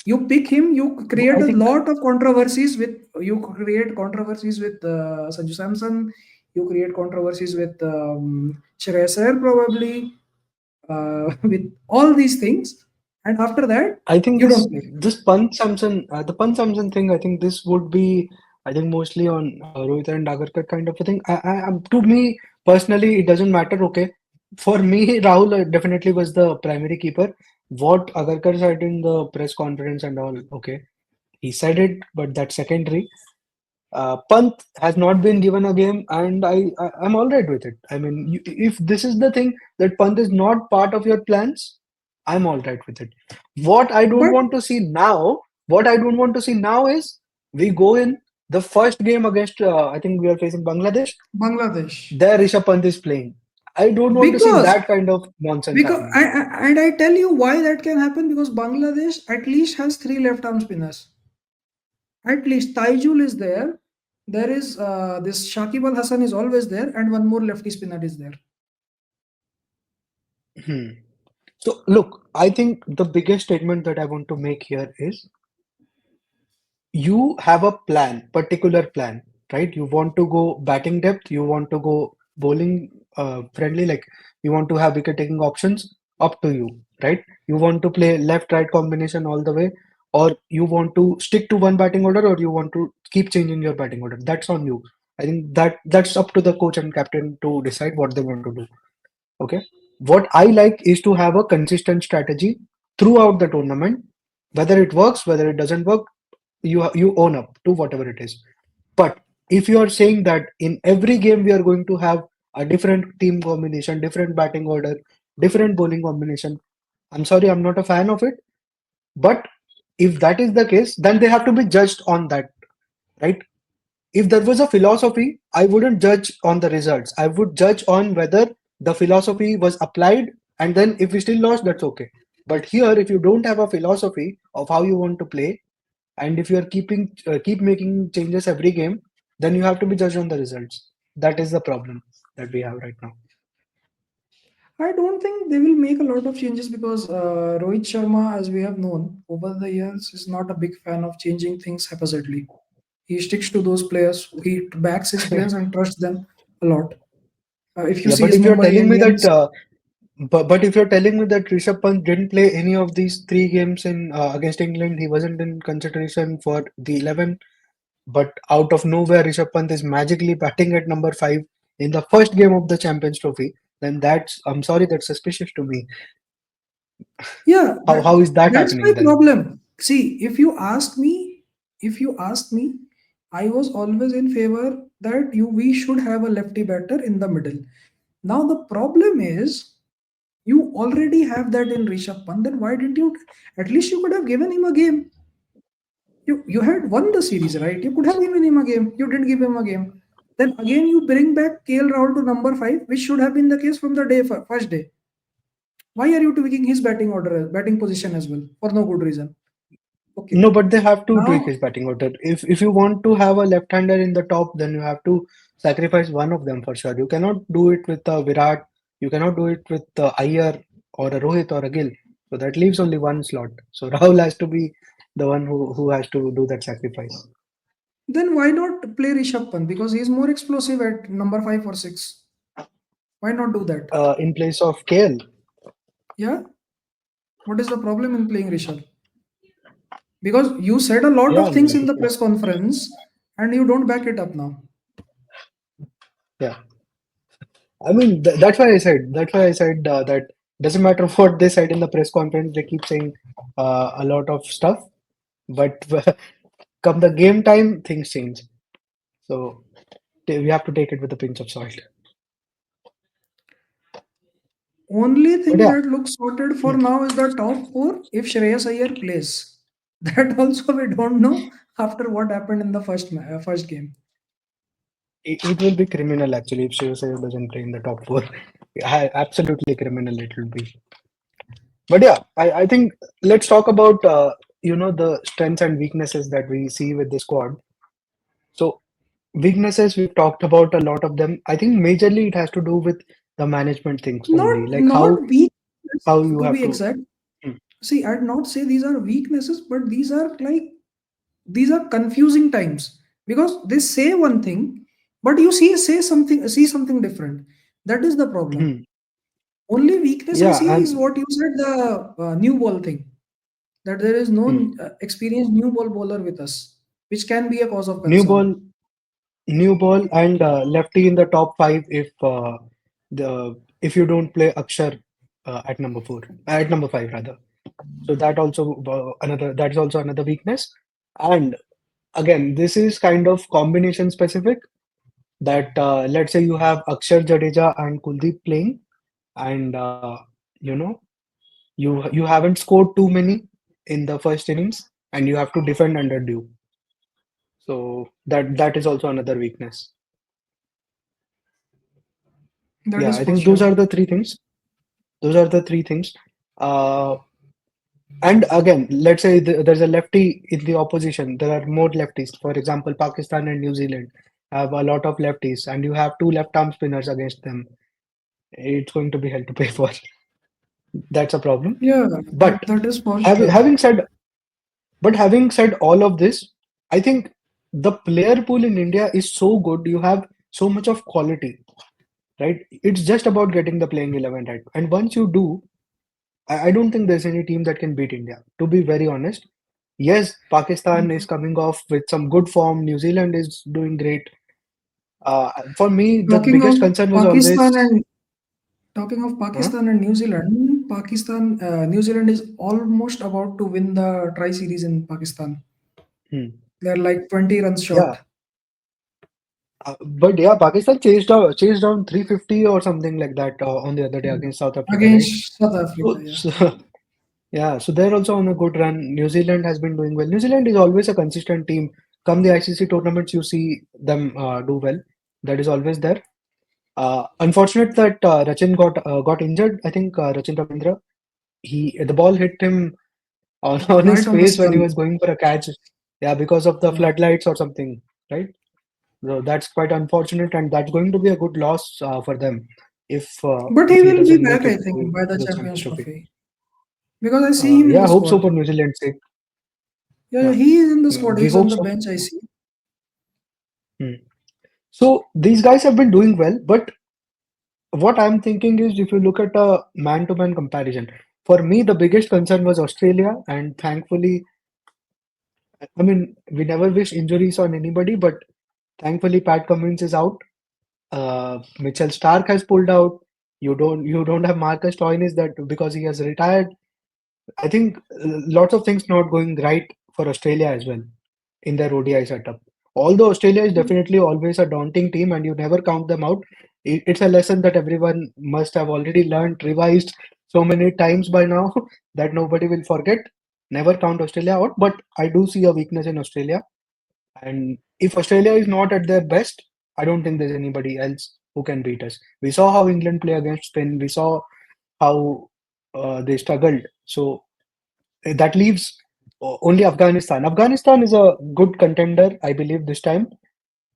You pick him, you create I a think lot of controversies with Sanju Samson. You create controversies with Shreyas Iyer probably. with all these things, and after that I think you don't this play. this Pant Samson, the Pant Samson thing. I think this would be, I think mostly on Rohit and Agarkar kind of a thing. To me personally, it doesn't matter. Okay, for me, Rahul definitely was the primary keeper. What Agarkar said in the press conference and all, okay, he said it, but that's secondary. Pant has not been given a game, and I'm all right with it. I mean, if this is the thing that Pant is not part of your plans, I'm all right with it. What I don't But want to see now, what I don't want to see now is we go in the first game against, I think we are facing Bangladesh. Bangladesh, There Rishabh Pant is playing. I don't want to see because that kind of nonsense because happening. and I tell you why that can happen, because Bangladesh at least has three left arm spinners. At least Taijul is there. There is this Shakib Al Hassan is always there, and one more lefty spinner is there. Hmm. So look, I think the biggest statement that I want to make here is you have a plan, particular plan, right? You want to go batting depth, you want to go bowling friendly, like you want to have wicket taking options, up to you, right? You want to play left right combination all the way, or you want to stick to one batting order, or you want to keep changing your batting order. That's on you. I think that's up to the coach and captain to decide what they want to do. Okay. What I like is to have a consistent strategy throughout the tournament. Whether it works, whether it doesn't work, you own up to whatever it is. But if you are saying that in every game we are going to have a different team combination, different batting order, different bowling combination, I'm sorry, I'm not a fan of it. But if that is the case, then they have to be judged on that, right? If there was a philosophy, I wouldn't judge on the results. I would judge on whether the philosophy was applied, and then if we still lost, that's okay. But here, if you don't have a philosophy of how you want to play, and if you are keep making changes every game, then you have to be judged on the results. That is the problem that we have right now. I don't think they will make a lot of changes, because Rohit Sharma, as we have known over the years, is not a big fan of changing things haphazardly. He sticks to those players. He backs his players and trusts them a lot. If you Yeah, see but his if you're Mumbai telling me that Indians, but if you're telling me that Rishabh Pant didn't play any of these three games in against England, he wasn't in consideration for the 11. But out of nowhere, Rishabh Pant is magically batting at number five in the first game of the Champions Trophy. Then that's, I'm sorry, that's suspicious to me. yeah, How is that that's my happening then? problem. See, if you ask me, I was always in favor that we should have a lefty batter in the middle. Now the problem is, you already have that in Rishabh Pant. Then why didn't you? At least you could have given him a game. You had won the series, right? You could have given him a game. You didn't give him a game. Then again, you bring back KL Rahul to number five, which should have been the case from the first day. Why are you tweaking his batting order, batting position as well, for no good reason? Okay. No, but they have to tweak Now, his batting order. If you want to have a left-hander in the top, then you have to sacrifice one of them for sure. You cannot do it with Virat. You cannot do it with Iyer or a Rohit or a Gill. So that leaves only one slot. So Rahul has to be the one who has to do that sacrifice then why not play Rishabh Pant? Because he's more explosive at number five or six. Why not do that? in place of KL. Yeah. What is the problem in playing Rishabh? Because you said a lot Yeah, of I mean, things in the yeah, press conference and you don't back it up now. yeah. I mean, that's why I said that doesn't matter what they said in the press conference. They keep saying a lot of stuff, but come the game time, things change. So we have to take it with a pinch of salt. Only But thing yeah, that looks sorted for hmm, now is the top four if Shreyas Iyer plays. That also we don't know after what happened in the first game. it will be criminal actually if Shivasev doesn't play in the top four. Absolutely criminal it will be. But yeah, I think let's talk about the strengths and weaknesses that we see with the squad. So weaknesses we've talked about a lot of them. I think majorly it has to do with the management things only, like Not how weakness you to have be to. exact. Hmm. See, I'd not say these are weaknesses, but these are confusing times, because they say one thing, but you see something different. That is the problem. Hmm. Only weakness I Yeah, see is and what you said, the new ball thing. That there is no hmm, experienced new ball bowler with us, which can be a cause of new concern. ball, new ball, and lefty in the top five the if you don't play Akshar at number four, at number five rather. So that is also another weakness. And again, this is kind of combination specific. That let's say you have Akshar, Jadeja, and Kuldeep playing, and you know you haven't scored too many in the first innings, and you have to defend under due. So that is also another weakness. That Yeah, is I for think those sure. are the three things. Those are the three things. Uh, and again, let's say there's a lefty in the opposition. There are more lefties. For example, Pakistan and New Zealand have a lot of lefties, and you have two left arm spinners against them. It's going to be hell to pay for. That's a problem. Yeah, But that is for having sure. having said having said all of this, I think the player pool in India is so good. You have so much of quality, right? It's just about getting the playing 11 right. And once you do, I don't think there's any team that can beat India, to be very honest. Yes, Pakistan is coming off with some good form. New Zealand is doing great. For me, the Talking of biggest concern was always, Pakistan and talking of huh? Pakistan and New Zealand is almost about to win the Tri Series in Pakistan. Hmm. They're like 20 runs Yeah, short but yeah, Pakistan chased down 350 or something like that on the other day against South Africa, right? against South Africa. So, Yeah, so yeah, so they're also on a good run. New Zealand has been doing well. New Zealand is always a consistent team. Come the ICC tournaments, you see them do well. That is always there. Unfortunate that Rachin got injured. I think Rachin Ravindra, the ball hit him on his right on the face when he skull. was going for a catch. Yeah, because of the Yeah, floodlights or something, right? So that's quite unfortunate, and that's going to be a good loss for them but he if he will be doesn't back, make I it think, to by the the Champions Champions Trophy. Trophy because I see him in Yeah, the hope so squad. for New Zealand's sake. Yeah, yeah, Yeah, he is in the yeah, squad. we He's on hope the so. bench. I see. Hmm. So these guys have been doing well, but what I'm thinking is if you look at a man-to-man comparison, for me the biggest concern was Australia, and thankfully, I mean, we never wish injuries on anybody, but thankfully Pat Cummins is out. Mitchell Stark has pulled out. You don't have Marcus Stoinis that because he has retired. I think lots of things not going right for Australia as well in their ODI setup. Although Australia is definitely always a daunting team and you never count them out, it's a lesson that everyone must have already learned, revised so many times by now that nobody will forget. Never count Australia out, but I do see a weakness in Australia. And if Australia is not at their best, I don't think there's anybody else who can beat us. We saw how England play against Spain. We saw how they struggled. So that leaves only Afghanistan. Afghanistan is a good contender, I believe, this time.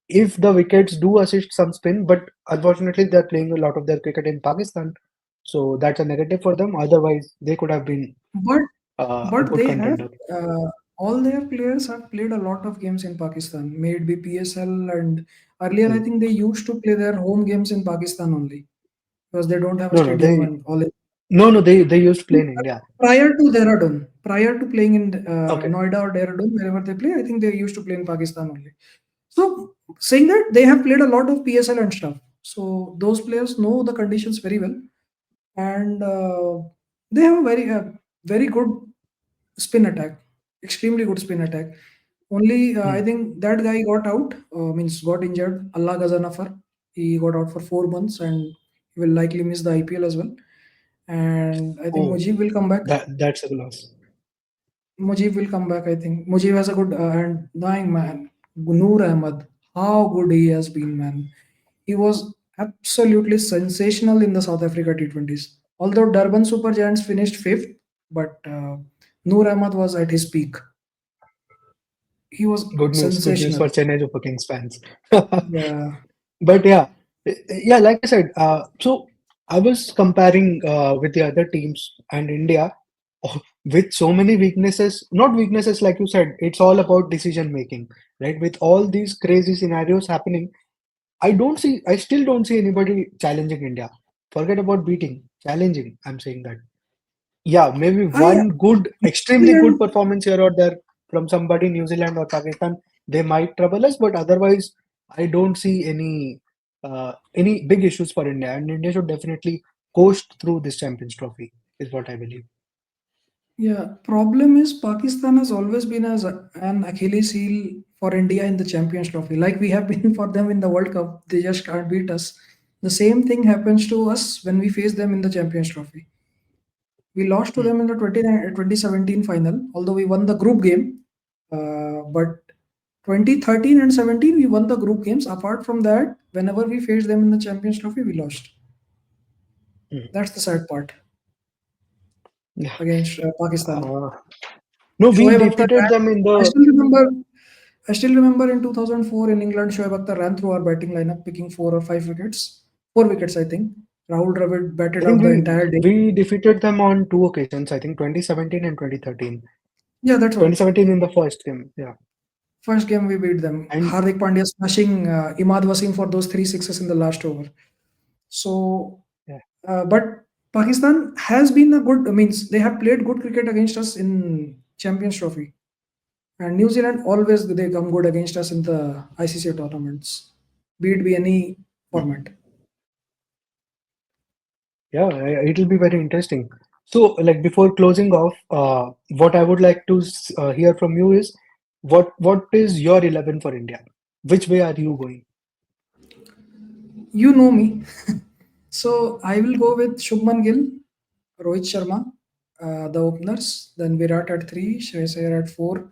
If the wickets do assist some spin, but unfortunately, they're playing a lot of their cricket in Pakistan. So that's a negative for them. Otherwise, they could have been But a but good they have contender. all their players have played a lot of games in Pakistan, made be PSL, and earlier I Hmm. think they used to play their home games in Pakistan only because they don't have a No, no, stadium and all. they used to play in India. Prior to playing in Okay. Noida or Dehradun, wherever they play, I think they used to play in Pakistan only. So saying that they have played a lot of PSL and stuff, so those players know the conditions very well, and they have a very good spin attack, extremely good spin attack. Only I Hmm. think that guy got out, means got injured. Allah Ghazanafar, he got out for 4 months and he will likely miss the IPL as well. And I think Oh, Mujib will come back. that's a loss. Mujib will come back. I think Mujib has a good and dying man. Noor Ahmed, how good he has been, man. He was absolutely sensational in the South Africa T20s. Although Durban Super Giants finished fifth, but Noor Ahmed was at his peak. He was Good news sensational. for Chennai Super Kings fans. Yeah, But yeah, like I said, so I was comparing with the other teams and India with so many weaknesses, not weaknesses like you said, it's all about decision making, right? With all these crazy scenarios happening, I still don't see anybody challenging India. Forget about beating. challenging. I'm saying that. Yeah, maybe I one good, New extremely good Zealand, performance here or there from somebody, New Zealand or Pakistan, they might trouble us, but otherwise, I don't see any big issues for India, and India should definitely coast through this Champions Trophy, is what I believe. yeah, problem is Pakistan has always been as an Achilles heel for India in the Champions Trophy. Like we have been for them in the World Cup, they just can't beat us. The same thing happens to us when we face them in the Champions Trophy. We lost to Hmm. them in the 2017 final, although we won the group game. But 2013 and 17, we won the group games. Apart from that, whenever we faced them in the Champions Trophy, we lost. Hmm. That's the sad part Yeah. against Pakistan. Uh, no, we Shoaib Akhtar defeated ran. them in I the. still remember. I still remember in 2004 in England, Shoaib Akhtar ran through our batting lineup, picking 4 or 5 wickets. 4 wickets, I think. Rahul Dravid I batted think out the we entire day. we defeated them on two occasions. I think 2017 and 2013. Yeah, that's what. 2017 in the first game. Yeah, First game we beat them. and Hardik Pandya smashing Imad Wasim for those 3 sixes in the last over. So, yeah. but Pakistan has been a good. Means they have played good cricket against us in Champions Trophy, and New Zealand always they come good against us in the ICC tournaments, be it be any Hmm. format. Yeah, it'll be very interesting. So, like before closing off, what I would like to hear from you is what is your 11 for India? Which way are you going? You know me, so I will go with Shubman Gill, Rohit Sharma, the openers. Then Virat at three, Shreyas Iyer at four,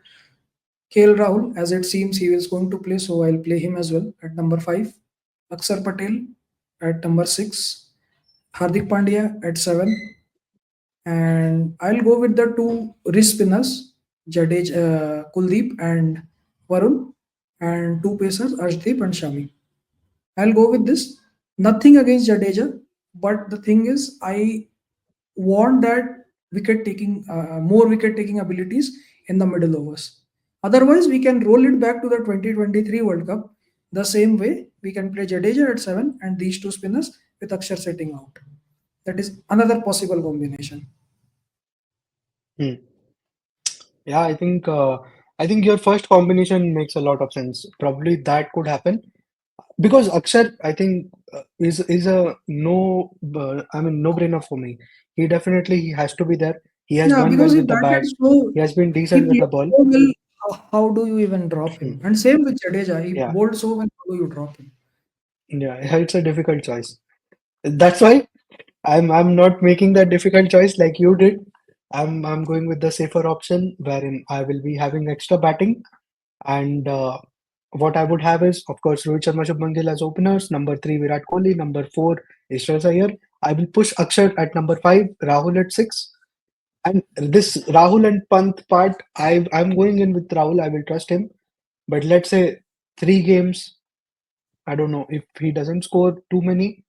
KL Rahul. As it seems he is going to play, so I'll play him as well at number five. Akshar Patel at number six, Hardik Pandya at seven, and I'll go with the two wrist spinners, Kuldeep and Varun, and two pacers, Arshdeep and Shami. I'll go with this. Nothing against Jadeja, but the thing is, I want that more wicket taking abilities in the middle overs. Otherwise, we can roll it back to the 2023 World Cup the same way. We can play Jadeja at seven and these two spinners with Akshar setting out. That is another possible combination. Hmm. Yeah, I think your first combination makes a lot of sense. Probably that could happen because Akshar, I think, is a no. I mean, no brainer for me. He has to be there. He has Yeah, done because well he with the batted bat. so, He has been he decent with played the ball. so well. How do you even drop him? Hmm. And same with Jadeja, he Yeah, bowled so well. How do you drop him? yeah, it's a difficult choice. That's why I'm not making that difficult choice like you did. I'm going with the safer option wherein I will be having extra batting and what I would have is of course Rohit Sharma Shubman Gill as openers, number three Virat Kohli, number four is Shreyas Iyer. I will push Akshar at number five, Rahul at six. And this Rahul and Pant part, I'm going in with Rahul. I will trust him. But let's say 3 games, I don't know if he doesn't score too many.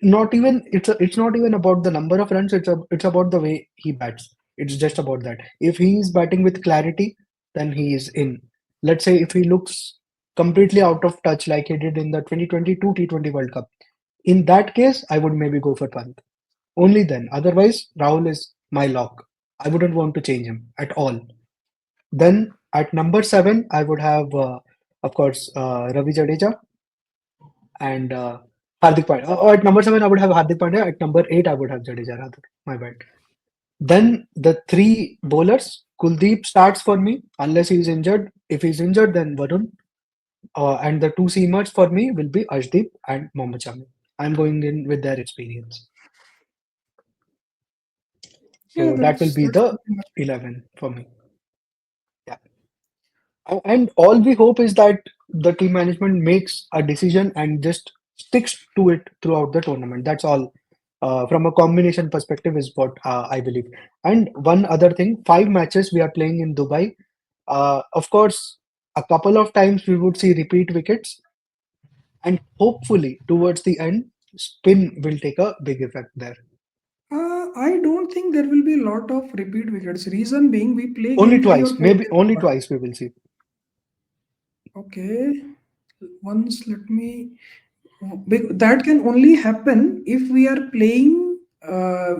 Not even it's not even about the number of runs. It's about the way he bats. It's just about that. If he is batting with clarity, then he is in. Let's say if he looks completely out of touch like he did in the 2022 T20 World Cup, in that case, I would maybe go for Pant. Only then. Otherwise, Rahul is my lock. I wouldn't want to change him at all. Then at number seven, I would have, of course, Ravi Jadeja and Hardik Pandya. Or at number seven, I would have Hardik Pandya. At number eight, I would have Jadeja rather. My bad. Then the three bowlers, Kuldeep starts for me unless he is injured. If he's injured, then Varun. And the two seamers for me will be Ashdeep and Mohammad Shami. I'm going in with their experience. Yeah, So that will be that's the pretty much. 11 for me. Yeah. And all we hope is that the team management makes a decision and just sticks to it throughout the tournament. That's all. From a combination perspective, is what I believe. And one other thing, 5 matches we are playing in Dubai. Of course, a couple of times we would see repeat wickets, and hopefully towards the end, spin will take a big effect there. I don't think there will be a lot of repeat wickets. Reason being, we play Only game three or twice, four maybe days only apart. twice we will see. Okay, once let me. That can only happen if we are playing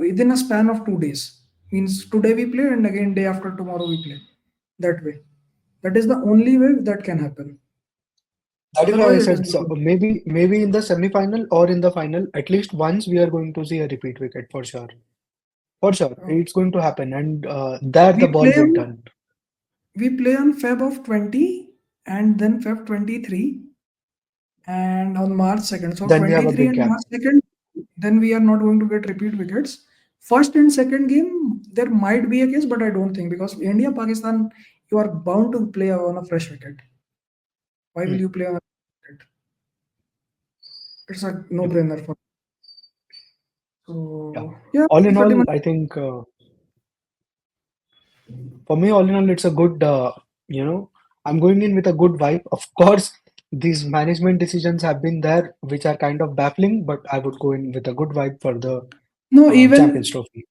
within a span of 2 days. Means today we play and again day after tomorrow we play. That way. That is the only way that can happen. That is why I Otherwise, it is said not. so. Maybe in the semi-final or in the final, at least once we are going to see a repeat wicket for sure. For sure, Okay. it's going to happen, and there the We ball play will on turn. we play on Feb of 20 and then Feb 23 and on March 2nd. So Then we have a 23 big and gap. March 2nd, then we are not going to get repeat wickets. First and second game, there might be a case, but I don't think because India Pakistan, you are bound to play on a fresh wicket. Why will Hmm. you play on a wicket? It's a Yep. no-brainer for. Yeah. So yeah, All in pretty all, much. I think for me, all in all, it's a good. I'm going in with a good vibe. Of course, these management decisions have been there, which are kind of baffling, but I would go in with a good vibe for the No, Champions Trophy.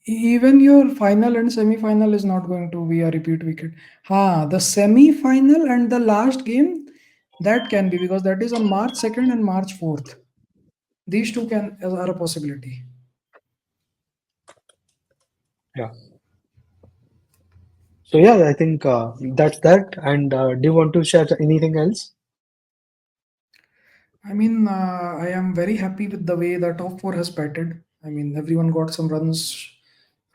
even your final and semi-final is not going to be a repeat wicket. The semi-final and the last game that can be because that is on March 2nd and March 4th. These two can are a possibility. Yeah. So yeah, I think that's that. And do you want to share anything else? I mean, I am very happy with the way the top four has batted. I mean, everyone got some runs.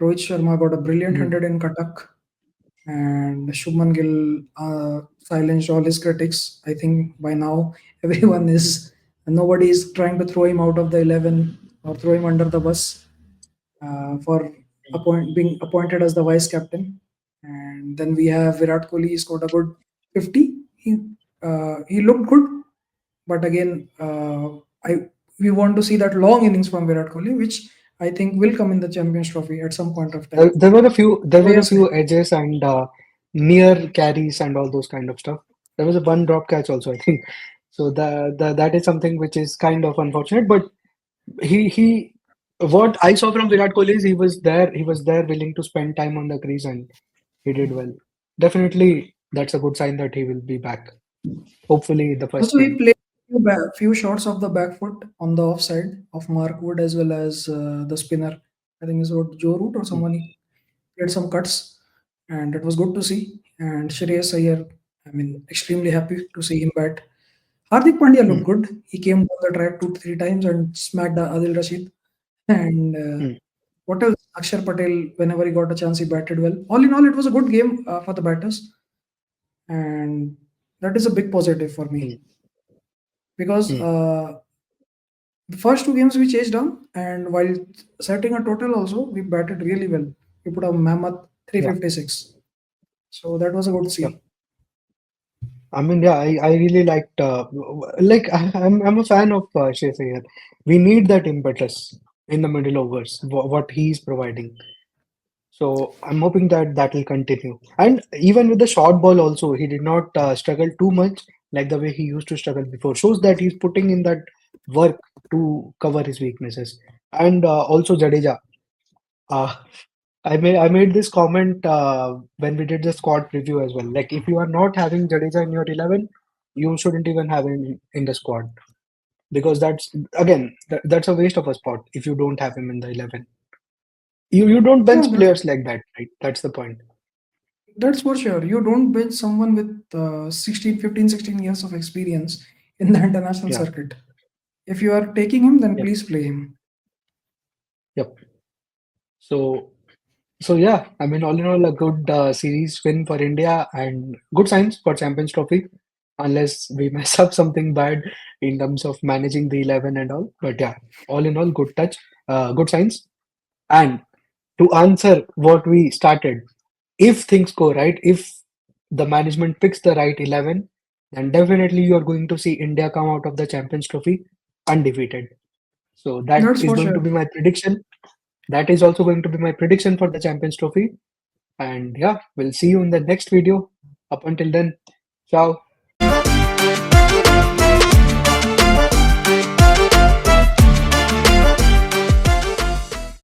Rohit Sharma got a brilliant Hmm. 100 in Katak, and Shubman Gill silenced all his critics. I think by now everyone is nobody is trying to throw him out of the 11 or throw him under the bus for being appointed as the vice captain. And then we have Virat Kohli. He scored a good 50. He looked good, but again, I we want to see that long innings from Virat Kohli, which I think will come in the Champions Trophy at some point of time. There were a few. There So were a yes, few edges and near carries and all those kind of stuff. There was a one drop catch also, I think. So that is something which is kind of unfortunate. But he what I saw from Virat Kohli is he was there. He was there willing to spend time on the crease and he did well. Definitely, that's a good sign that he will be back. Hopefully, the first also he game. played few shots of the back foot on the offside of Mark Wood as well as the spinner. I think is what Joe Root or Mm, someone. He played some cuts, and it was good to see. And Shreyas Iyer, I mean, extremely happy to see him bat. Hardik Pandya looked mm, good. He came down the track 2 3 times and smacked Adil Rashid. And mm. what else? Akshar Patel, whenever he got a chance, he batted well. All in all, it was a good game for the batters, and that is a big positive for Mm, me because mm. the first two games we chased down, and while setting a total, also we batted really well. We put a mammoth Yeah, 356, so that was a good yeah. see. I mean, yeah, I really liked like I'm a fan of Shreyas Iyer. We need that impetus in the middle overs, what he's providing. So I'm hoping that that will continue. And even with the short ball also, he did not struggle too much like the way he used to struggle before. Shows that he's putting in that work to cover his weaknesses. And also Jadeja. Uh, I made this comment when we did the squad preview as well. Like if you are not having Jadeja in your 11, you shouldn't even have him in the squad because that's again that's a waste of a spot if you don't have him in the 11. You don't Yeah, bench players like that, right? That's the point. that's for sure. You don't bench someone with 16, 15, 16 years of experience in the international Yeah. circuit. If you are taking him, then Yep. please play him. Yep. So so yeah, I mean all in all a good series win for India and good signs for Champions Trophy, unless we mess up something bad in terms of managing the 11 and all. But yeah, all in all good touch, good signs. And to answer what we started, if things go right, if the management picks the right 11, then definitely you are going to see India come out of the Champions Trophy undefeated. So that That's is for going sure. to be my prediction. That is also going to be my prediction for the Champions Trophy. And yeah, we'll see you in the next video. Up until then, ciao.